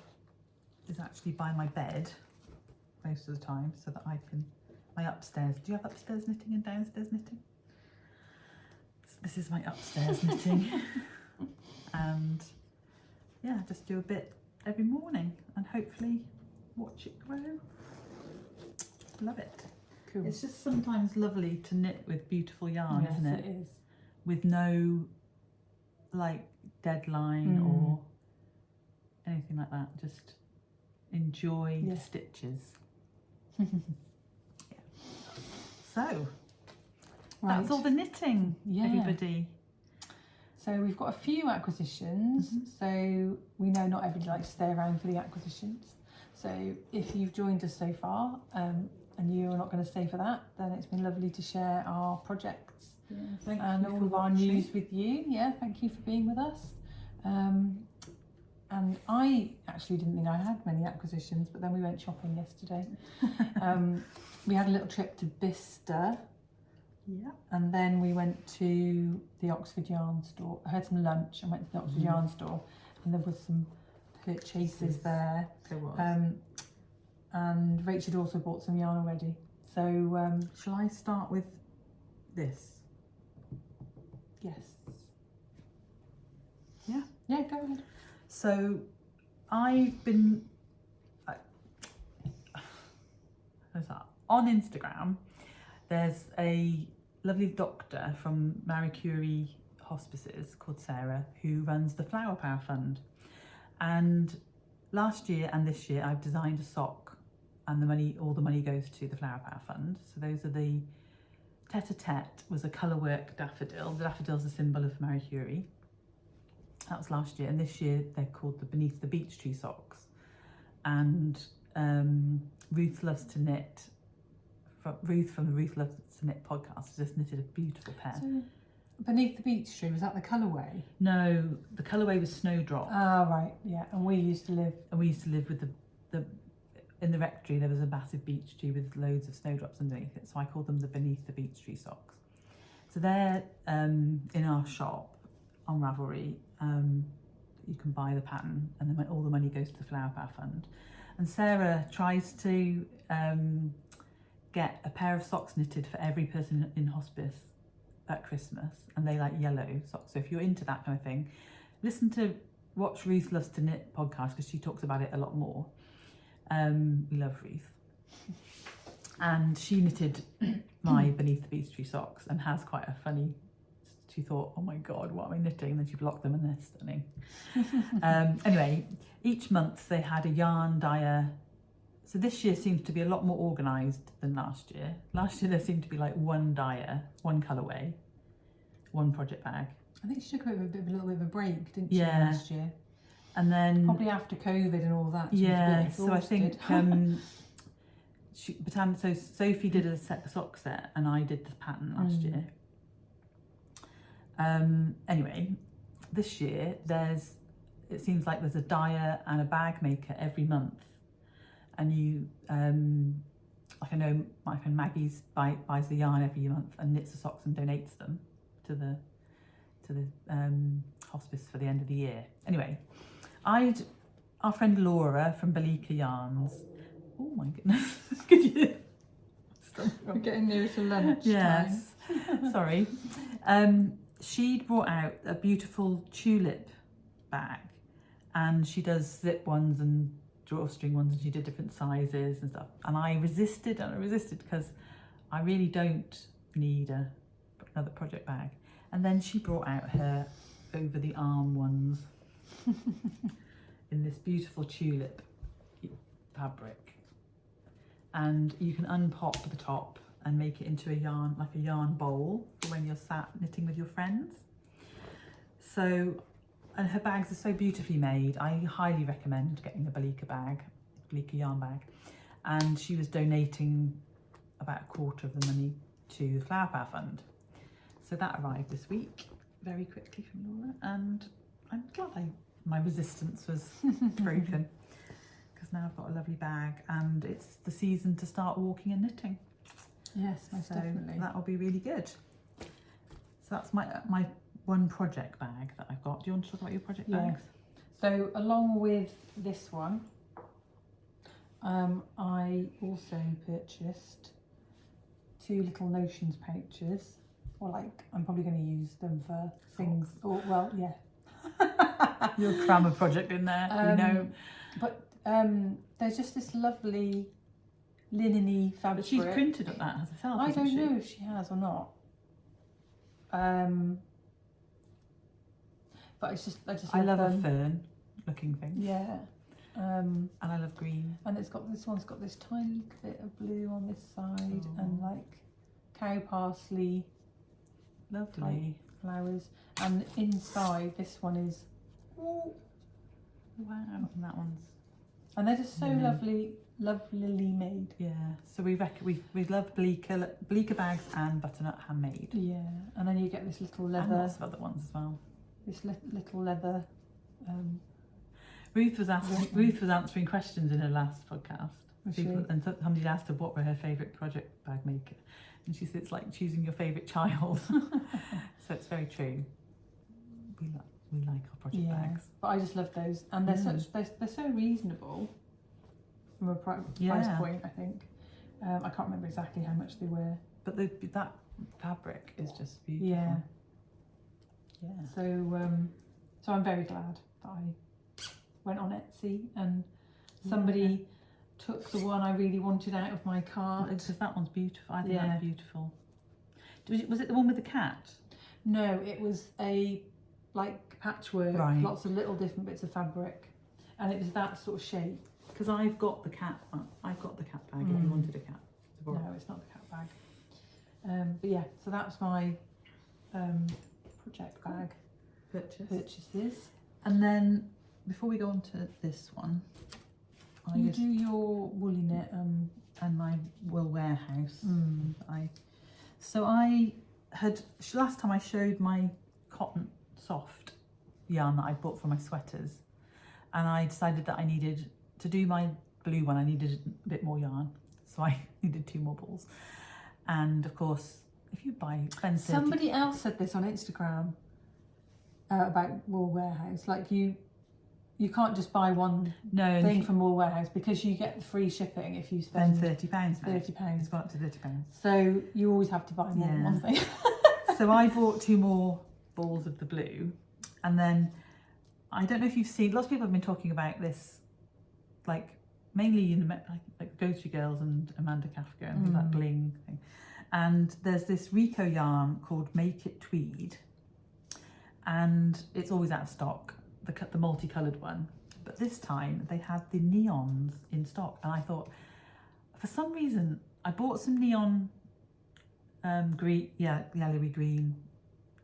is actually by my bed most of the time, so that I can, my upstairs. Do you have upstairs knitting and downstairs knitting? This is my upstairs knitting. And yeah, just do a bit every morning and hopefully watch it grow. Love it. Cool. It's just sometimes lovely to knit with beautiful yarn, isn't it? Yes, it is. With no like deadline or anything like that. Just enjoy the stitches. Yeah. So that's all the knitting, everybody. So we've got a few acquisitions. So we know not everybody likes to stay around for the acquisitions. So if you've joined us so far and you're not going to stay for that, then it's been lovely to share our projects and all of our news with you. Yeah, thank you for being with us. And I actually didn't think I had many acquisitions, but then we went shopping yesterday. We had a little trip to Bicester. Yeah. And then we went to the Oxford Yarn store. I had some lunch and went to the Oxford Yarn store, and there was some purchases there. There was. And Rach had also bought some yarn already. So shall I start with this? yes. Yeah. Yeah, go ahead. So I've been on Instagram. There's a lovely doctor from Marie Curie Hospices called Sarah who runs the Flower Power Fund. And last year and this year I've designed a sock, and all the money goes to the Flower Power Fund. So those are the tete-a-tete was a colourwork daffodil. The daffodil's a symbol of Marie Curie. That was last year, and this year they're called the Beneath the Beech Tree socks. And Ruth Loves to Knit, Ruth from the Ruth Loves to Knit podcast, just knitted a beautiful pair. So, Beneath the Beech Tree, was that the colourway? No, the colourway was Snowdrop. Ah, right, yeah. And we used to live with the in the rectory. There was a massive beech tree with loads of snowdrops underneath it, so I called them the Beneath the Beech Tree socks. So they're in our shop on Ravelry. You can buy the pattern, and then all the money goes to the Flower Power Fund. And Sarah tries to get a pair of socks knitted for every person in hospice at Christmas, and they like yellow socks. So if you're into that kind of thing, watch Ruth Loves to Knit podcast, because she talks about it a lot more. We love Ruth. And she knitted my Beneath the Beech Tree socks, and has quite a funny, she thought, oh my God, what am I knitting? And then she blocked them, and they're stunning. Anyway, each month they had a yarn dyer. So this year seems to be a lot more organised than last year. Last year there seemed to be like one dyer, one colourway, one project bag. I think she took a little bit of a break, didn't she, Yeah. last year? And then Probably after COVID and all that. yeah, so I think so Sophie did a sock set, and I did the pattern last year. Anyway, this year it seems like there's a dyer and a bag maker every month, and you like I know my friend Maggie's buys the yarn every month and knits the socks and donates them to the hospice for the end of the year. Anyway, our friend Laura from BotanicalYarns. Oh my goodness, could you? We're getting near to lunch. Yes, sorry. She'd brought out a beautiful tulip bag, and she does zip ones and drawstring ones, and she did different sizes and stuff. And I resisted because I really don't need another project bag. And then she brought out her over the arm ones in this beautiful tulip fabric, and you can unpop the top and make it into a yarn bowl for when you're sat knitting with your friends. So, and her bags are so beautifully made. I highly recommend getting a Botanica yarn bag. And she was donating about a quarter of the money to the Flower Power Fund. So that arrived this week, very quickly from Laura, and I'm glad my resistance was broken, because now I've got a lovely bag, and it's the season to start walking and knitting. Yes, most definitely. That will be really good. So that's my one project bag that I've got. Do you want to talk about your project bags? So along with this one, I also purchased 2 little notions pouches. Or I'm probably going to use them for things. Or well, yeah. You'll cram a project in there, you know. But there's just this lovely linen-y fabric. But she's printed at that herself. I don't know if she has or not. But it's just I love a fern looking thing. Yeah. And I love green. And this one's got this tiny bit of blue on this side, and like cow parsley. Lovely flowers, and inside this one is wow, and that one's, and they're just so lovely, lovelily made. Yeah. So we love Bleecker bags and butternut handmade. Yeah, and then you get this little leather. And lots of other ones as well. This little leather. Ruth was answering questions in her last podcast. And somebody asked her what were her favourite project bag maker, and she said it's like choosing your favourite child. So it's very true. We like our project bags. But I just love those, and they're so reasonable from a price point. I think I can't remember exactly how much they were, but that fabric is just beautiful. Yeah. So I'm very glad that I went on Etsy and somebody took the one I really wanted out of my cart. Because that one's beautiful. I think that's beautiful. Was it the one with the cat? No, it was a like patchwork, lots of little different bits of fabric, and it was that sort of shape. Because I've got the cat bag. If you wanted a cat. No, it's not the cat bag. But yeah, so that's my project bag purchases. And then before we go on to this one, you do your woolly knit and my wool warehouse. Last time I showed my cotton soft yarn that I bought for my sweaters, and I decided that I needed to do my blue one. I needed a bit more yarn, so I needed 2 more balls. And of course, if you buy expensive, somebody else said this on Instagram about Wool Warehouse. Like you can't just buy one thing from Wool Warehouse because you get free shipping if you spend £30. £30. It's gone up to £30. So you always have to buy more than one thing. So I bought 2 more balls of the blue, and then I don't know if you've seen, lots of people have been talking about this, like mainly in like Go-To Girls and Amanda Kafka and that bling thing. And there's this Rico yarn called Make It Tweed, and it's always out of stock, the multicoloured one. But this time they had the neons in stock, and I thought, for some reason, I bought some neon green, yellowy green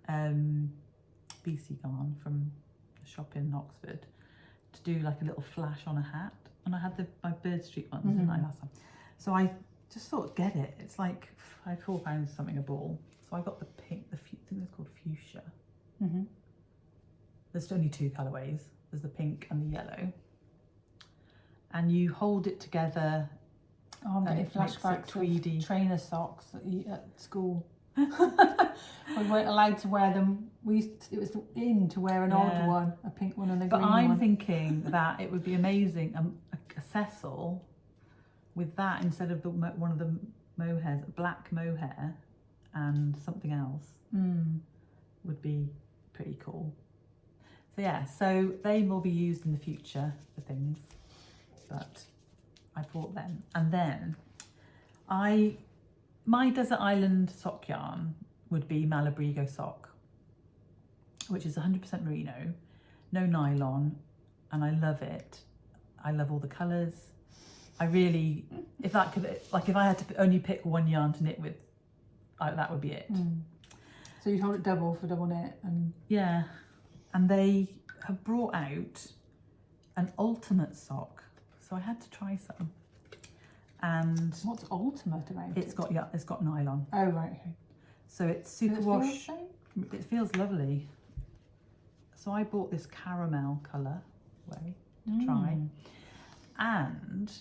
BC yarn from a shop in Oxford to do like a little flash on a hat, and I had my Bird Street ones, didn't I, last time? So I just thought, get it. It's like £4 something a ball. So I got the pink, I think it's called fuchsia. There's only 2 colourways. There's the pink and the yellow. And you hold it together. Oh, I'm getting flashbacks tweedy trainer socks at school. We weren't allowed to wear them. It was in to wear an odd one, a pink one and a green one. But I'm thinking that it would be amazing, a Cecil with that instead of one of the mohairs, black mohair and something else would be pretty cool. So yeah, so they will be used in the future for things, but I bought them. And then my Desert Island sock yarn would be Malabrigo sock, which is 100% merino, no nylon, and I love it. I love all the colours. I really, if I had to only pick one yarn to knit with, that would be it. So you'd hold it double for double knit, and and they have brought out an ultimate sock, so I had to try some. And what's ultimate about it? It's got nylon. Oh right, okay. So it's super wash. It feels lovely. So I bought this caramel colour way to try, and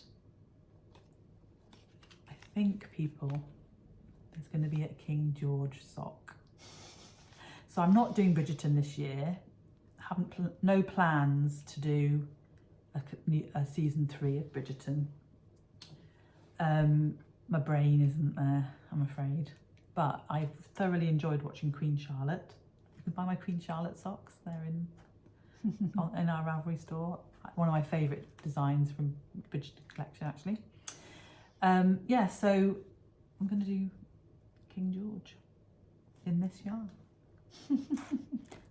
I think there's going to be a King George sock. So I'm not doing Bridgerton this year. No plans to do a season 3 of Bridgerton. My brain isn't there, I'm afraid. But I've thoroughly enjoyed watching Queen Charlotte. You can buy my Queen Charlotte socks. They're in our Ravelry store. One of my favourite designs from Bridgerton collection, actually. So I'm going to do King George in this yarn.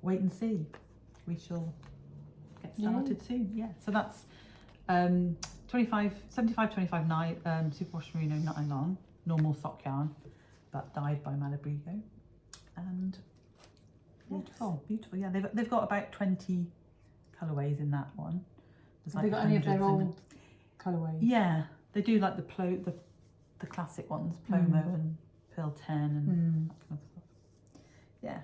Wait and see. We shall get started soon. Yeah. So that's 75 25 superwash merino nylon, normal sock yarn, but dyed by Malabrigo, and beautiful. Yeah, they've got about 20 colourways in that one. Have they got any of their old colourways? Yeah, they do like the classic ones, Plomo and Pearl 10 and that kind of stuff. Yeah,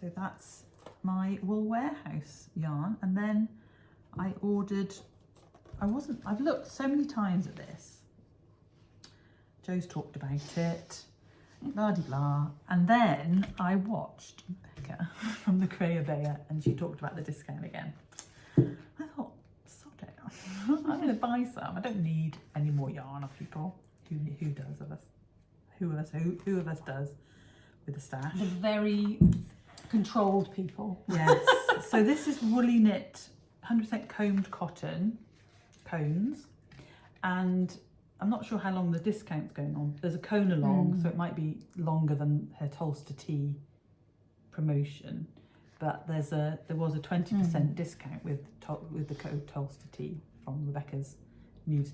so that's my Wool Warehouse yarn. And then I've looked so many times at this. Joe's talked about it, blah de blah. And then I watched Becca from the Crayobear and she talked about the discount again. I thought, sod it. I'm going to buy some. I don't need any more yarn off people. Who does of us? Who of us does with a stash? The very controlled people. Yes. So this is woolly knit, 100% combed cotton cones, and I'm not sure how long the discount's going on. There's a cone along, so it might be longer than her Tolster Tea promotion, but there was a 20% discount with the code Tolster Tea from Rebecca's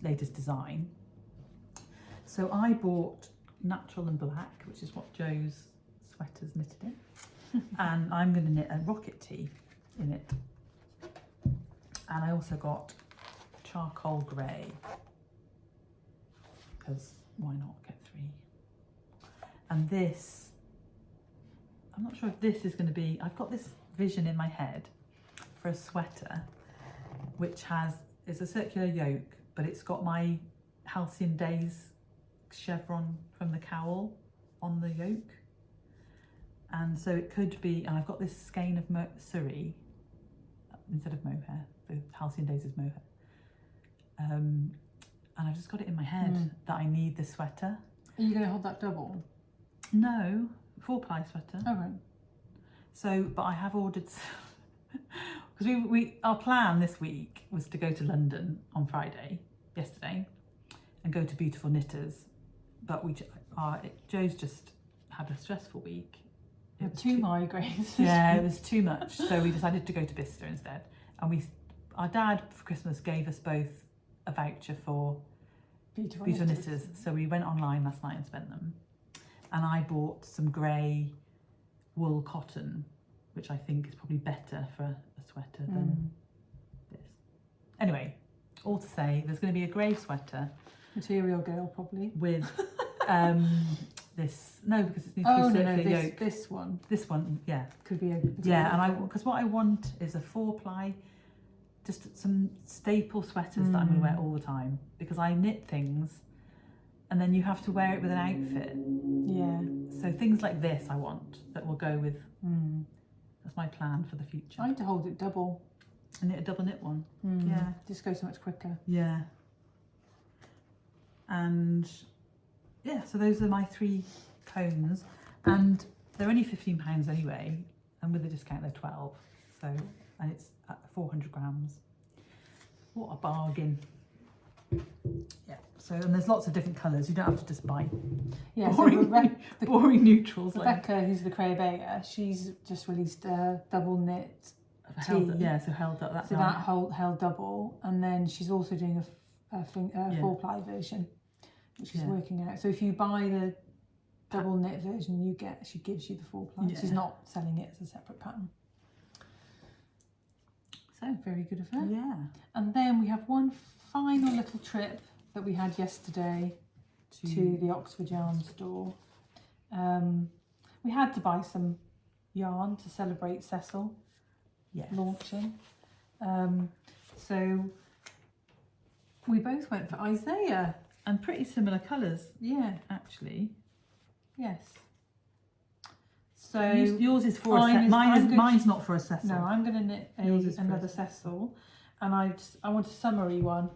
latest design. So I bought natural and black, which is what Joe's sweater's knitted in, and I'm going to knit a rocket tee in it. And I also got charcoal grey, because why not get 3? And this, I'm not sure if this is going to be, I've got this vision in my head for a sweater which is a circular yoke, but it's got my Halcyon Days chevron from the cowl on the yoke. And so it could be, and I've got this skein of Surrey instead of mohair, the Halcyon Days is mohair. And I've just got it in my head that I need this sweater. Are you going to hold that double? No, 4-ply sweater. Oh, right. So, but I have ordered, because our plan this week was to go to London on yesterday, and go to Beautiful Knitters, but Joe's just had a stressful week. You had 2 migraines. Yeah, it was too much. So we decided to go to Bicester instead. And our dad for Christmas gave us both a voucher for Beautiful Knitters. So we went online last night and spent them. And I bought some grey wool cotton, which I think is probably better for a sweater than this. Anyway, all to say, there's going to be a grey sweater. Material Girl, probably. With this, no, because it needs to be circular yoke. This one. This one, yeah. Could be a... Yeah, and because what I want is a 4-ply, just some staple sweaters that I'm going to wear all the time, because I knit things and then you have to wear it with an outfit. Yeah. So things like this I want that will go with, that's my plan for the future. I need to hold it double. And knit a double knit one. Yeah. Just goes so much quicker. Yeah. And yeah, so those are my 3 cones, and they're only £15 anyway, and with the discount they're 12. So, and it's at 400 grams. What a bargain! Yeah. So, and there's lots of different colours. You don't have to just buy boring neutrals. Rebecca, who's the Crayobear, she's just released a double knit tee. So held up. That's so that held double, and then she's also doing a 4-ply version, which is working out. So if you buy the double knit version, she gives you the 4-ply. She's not selling it as a separate pattern. So very good of her. Yeah. And then we have one final little trip that we had yesterday to the Oxford Yarn store. We had to buy some yarn to celebrate Cecil launching. So we both went for Isaiah. And pretty similar colours. Yeah. Actually. Yes. So yours is for mine's not for a Cecil. No, I'm going to knit another Cecil, and I want a summery one.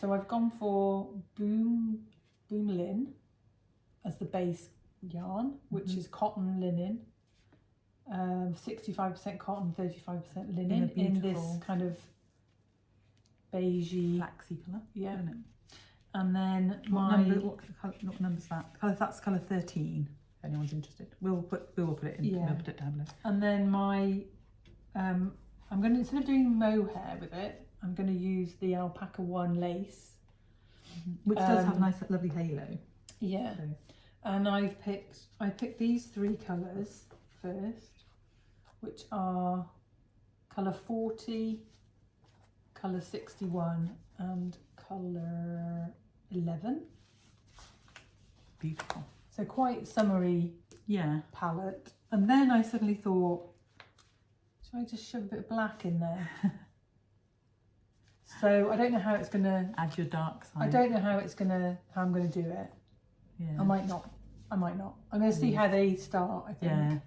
So I've gone for Boom Lin as the base yarn, which is cotton linen, 65% cotton, 35% linen in this kind of beigey, flaxy colour. Yeah. Isn't it? And then what number's that? That's colour 13. If anyone's interested, we will put it in. We'll put it down below. And then I'm going to, instead of doing mohair with it, I'm going to use the Alpaca One lace, which does have a nice, lovely halo. Yeah. So. And I picked these 3 colours first, which are colour 40, colour 61, and colour 11. Beautiful. So quite summery palette. And then I suddenly thought, should I just shove a bit of black in there? So I don't know how it's gonna add your dark side. I don't know how I'm gonna do it. Yeah. I might not. I'm gonna see how they start, I think. Yeah.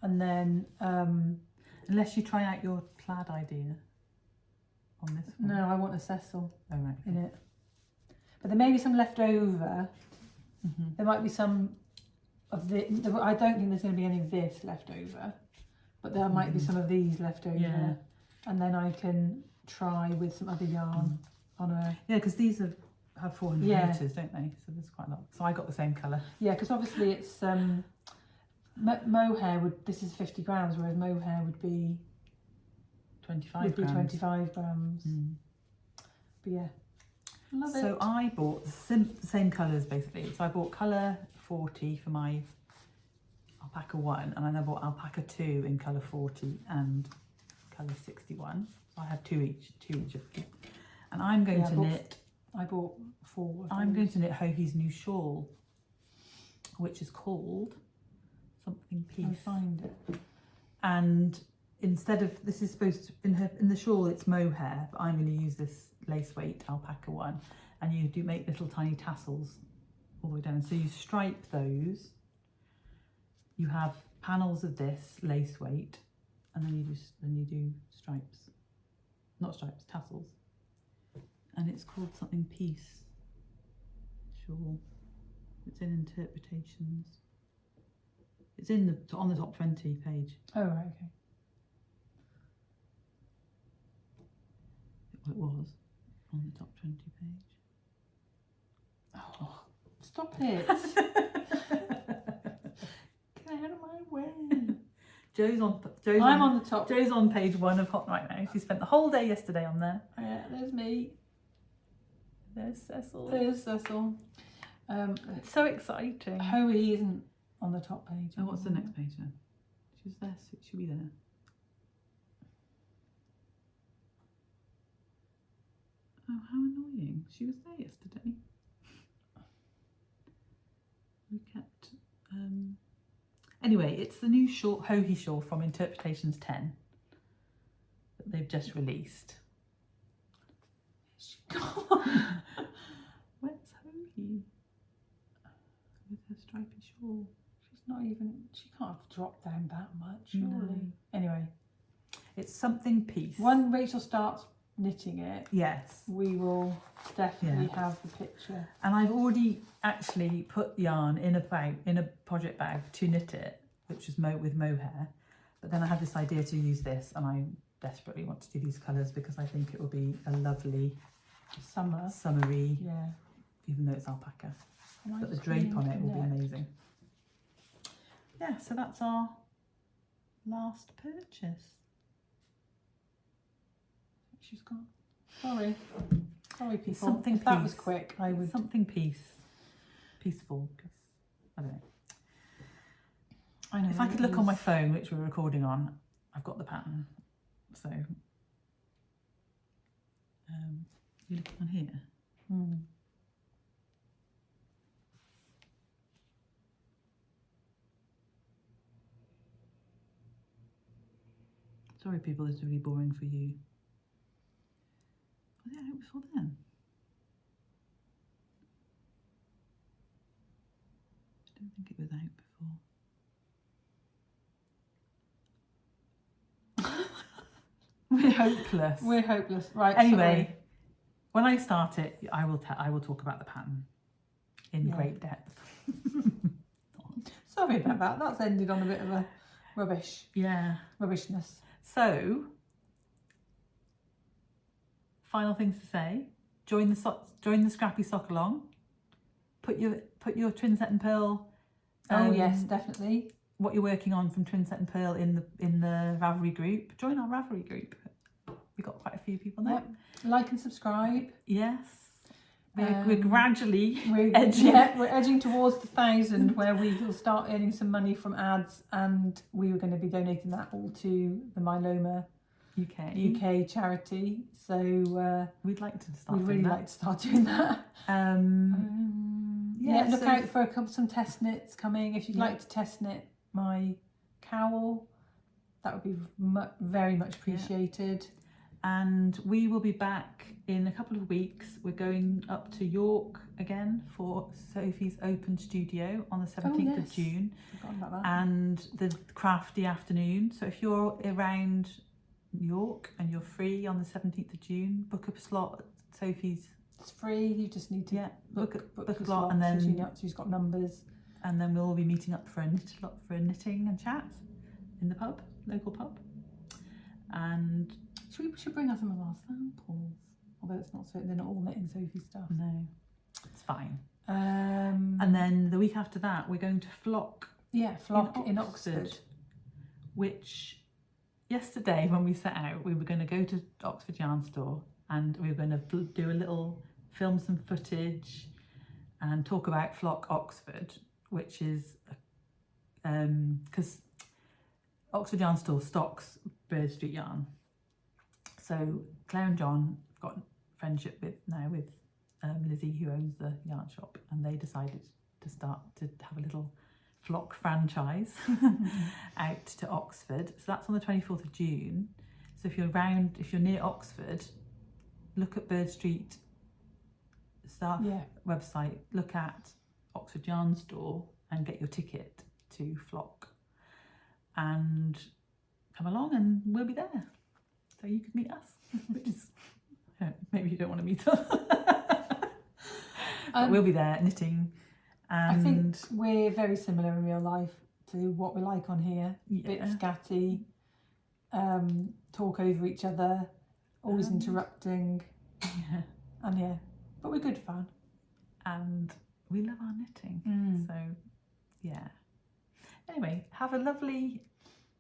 And then unless you try out your plaid idea on this one. no, I want a Cecil right. in it. But there may be some left over. Mm-hmm. There might be some of the I don't think there's going to be any of this left over, but there might be some of these left over. Yeah. And then I can try with some other yarn on a... Yeah, because these have 400 metres, don't they? So there's quite a lot. So I got the same colour. Yeah, because obviously it's mohair this is 50 grams, whereas mohair would be 25 grams. 25 grams. But yeah, love it. So I bought the same colours basically. So I bought colour 40 for my alpaca 1, and then I bought alpaca 2 in colour 40 and colour 61. So I have two each of them. And I'm going to knit. I bought 4. I'm going to knit Hohi's new shawl, which is called something piece. I'll find it. And instead of, this is supposed to, in the shawl it's mohair, but I'm going to use this lace weight alpaca 1, and you do make little tiny tassels all the way down. So you stripe those. You have panels of this lace weight, and then you do stripes, not stripes, tassels. And it's called something piece shawl. It's in interpretations. It's in on the top 20 page. Oh right, okay. Well, it was on the top 20 page. Oh, stop it! Get out of my way. I'm on the top. Jo's on page 1 of Hot right now. She spent the whole day yesterday on there. Yeah, there's me. There's Cecil. There's Cecil. It's so exciting. Hoey isn't on the top page. Oh, what's the next page then? She's there. She'll be there. Oh, how annoying. She was there yesterday. We kept... Anyway, it's the new Hohi shawl from Interpretations 10 that they've just released. Where's she gone? Where's Hohi? With her stripy shawl. She can't have dropped down that much, surely. No. Anyway. It's something piece. When Rachel starts knitting it, yes, we will definitely have the picture. And I've already actually put yarn in a project bag to knit it, which is with mohair. But then I had this idea to use this, and I desperately want to do these colours because I think it will be a lovely summery, even though it's alpaca. But the drape on it will be amazing. Yeah, so that's our last purchase. She's gone. Sorry people. Something if that was quick, I would... Something peaceful, because I don't know. I know. If I could look on my phone, which we're recording on, I've got the pattern. So, you look on here. Sorry people, this is really boring for you. Was it out before then? I don't think it was out before. We're hopeless. We're hopeless. Right. Anyway, when I start it, I will talk about the pattern in great depth. Sorry about that. That's ended on a bit of a rubbishness. So, final things to say: join the Scrappy Sock along. Put your Twinset&purl. Oh yes, definitely. What you're working on from Twinset&purl in the Ravelry group. Join our Ravelry group. We've got quite a few people there. Yep. Like and subscribe. Yes. We're gradually edging. Yeah, we're edging towards the 1,000, where we will start earning some money from ads, and we were going to be donating that all to the Myeloma UK charity. So we'd like to start. We'd really like to start doing that. Look out for some test knits coming. If you'd like to test knit my cowl, that would be very much appreciated. And we will be back in a couple of weeks. We're going up to York again for Sophie's open studio on the 17th of June. Forgotten about that. And the crafty afternoon. So if you're around York and you're free on the 17th of June, book a slot at Sophie's. It's free, you just need to book a slot, and then she's got numbers. And then we'll all be meeting up for a knitting and chat in the pub, local pub. And we should bring out some of our samples. Although it's not so, they're not all knitting Sophie stuff. No, it's fine. And then the week after that, we're going to Flock. Yeah, Flock in Oxford. Which yesterday when we set out, we were going to go to Oxford Yarn Store and we were going to do film some footage and talk about Flock Oxford, which is because Oxford Yarn Store stocks Bird Street yarn. So Claire and John have got friendship with Lizzie, who owns the yarn shop, and they decided to start to have a little Flock franchise out to Oxford. So that's on the 24th of June. So if you're near Oxford, look at Bird Street staff website, look at Oxford Yarn Store and get your ticket to Flock and come along and we'll be there. So you could meet us, which is, maybe you don't want to meet us. But we'll be there knitting. And I think we're very similar in real life to what we like on here. Bit scatty, talk over each other, always interrupting. Yeah. And but we're good fun. And we love our knitting. So yeah. Anyway, have a lovely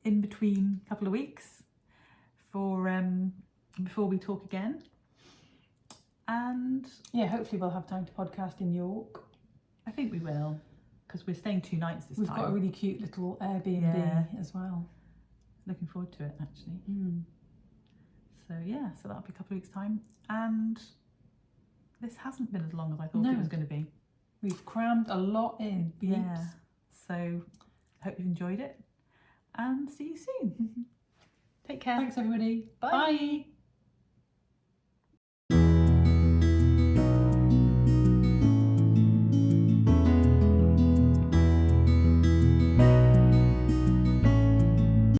in-between couple of weeks before we talk again. And hopefully we'll have time to podcast in York. I think we will, because we're staying 2 nights this time. We've got a really cute little Airbnb as well. Looking forward to it, actually. So so that'll be a couple of weeks' time. And this hasn't been as long as I thought it was going to be. We've crammed a lot in. Yeah. So hope you've enjoyed it and see you soon. Take care. Thanks everybody. Bye.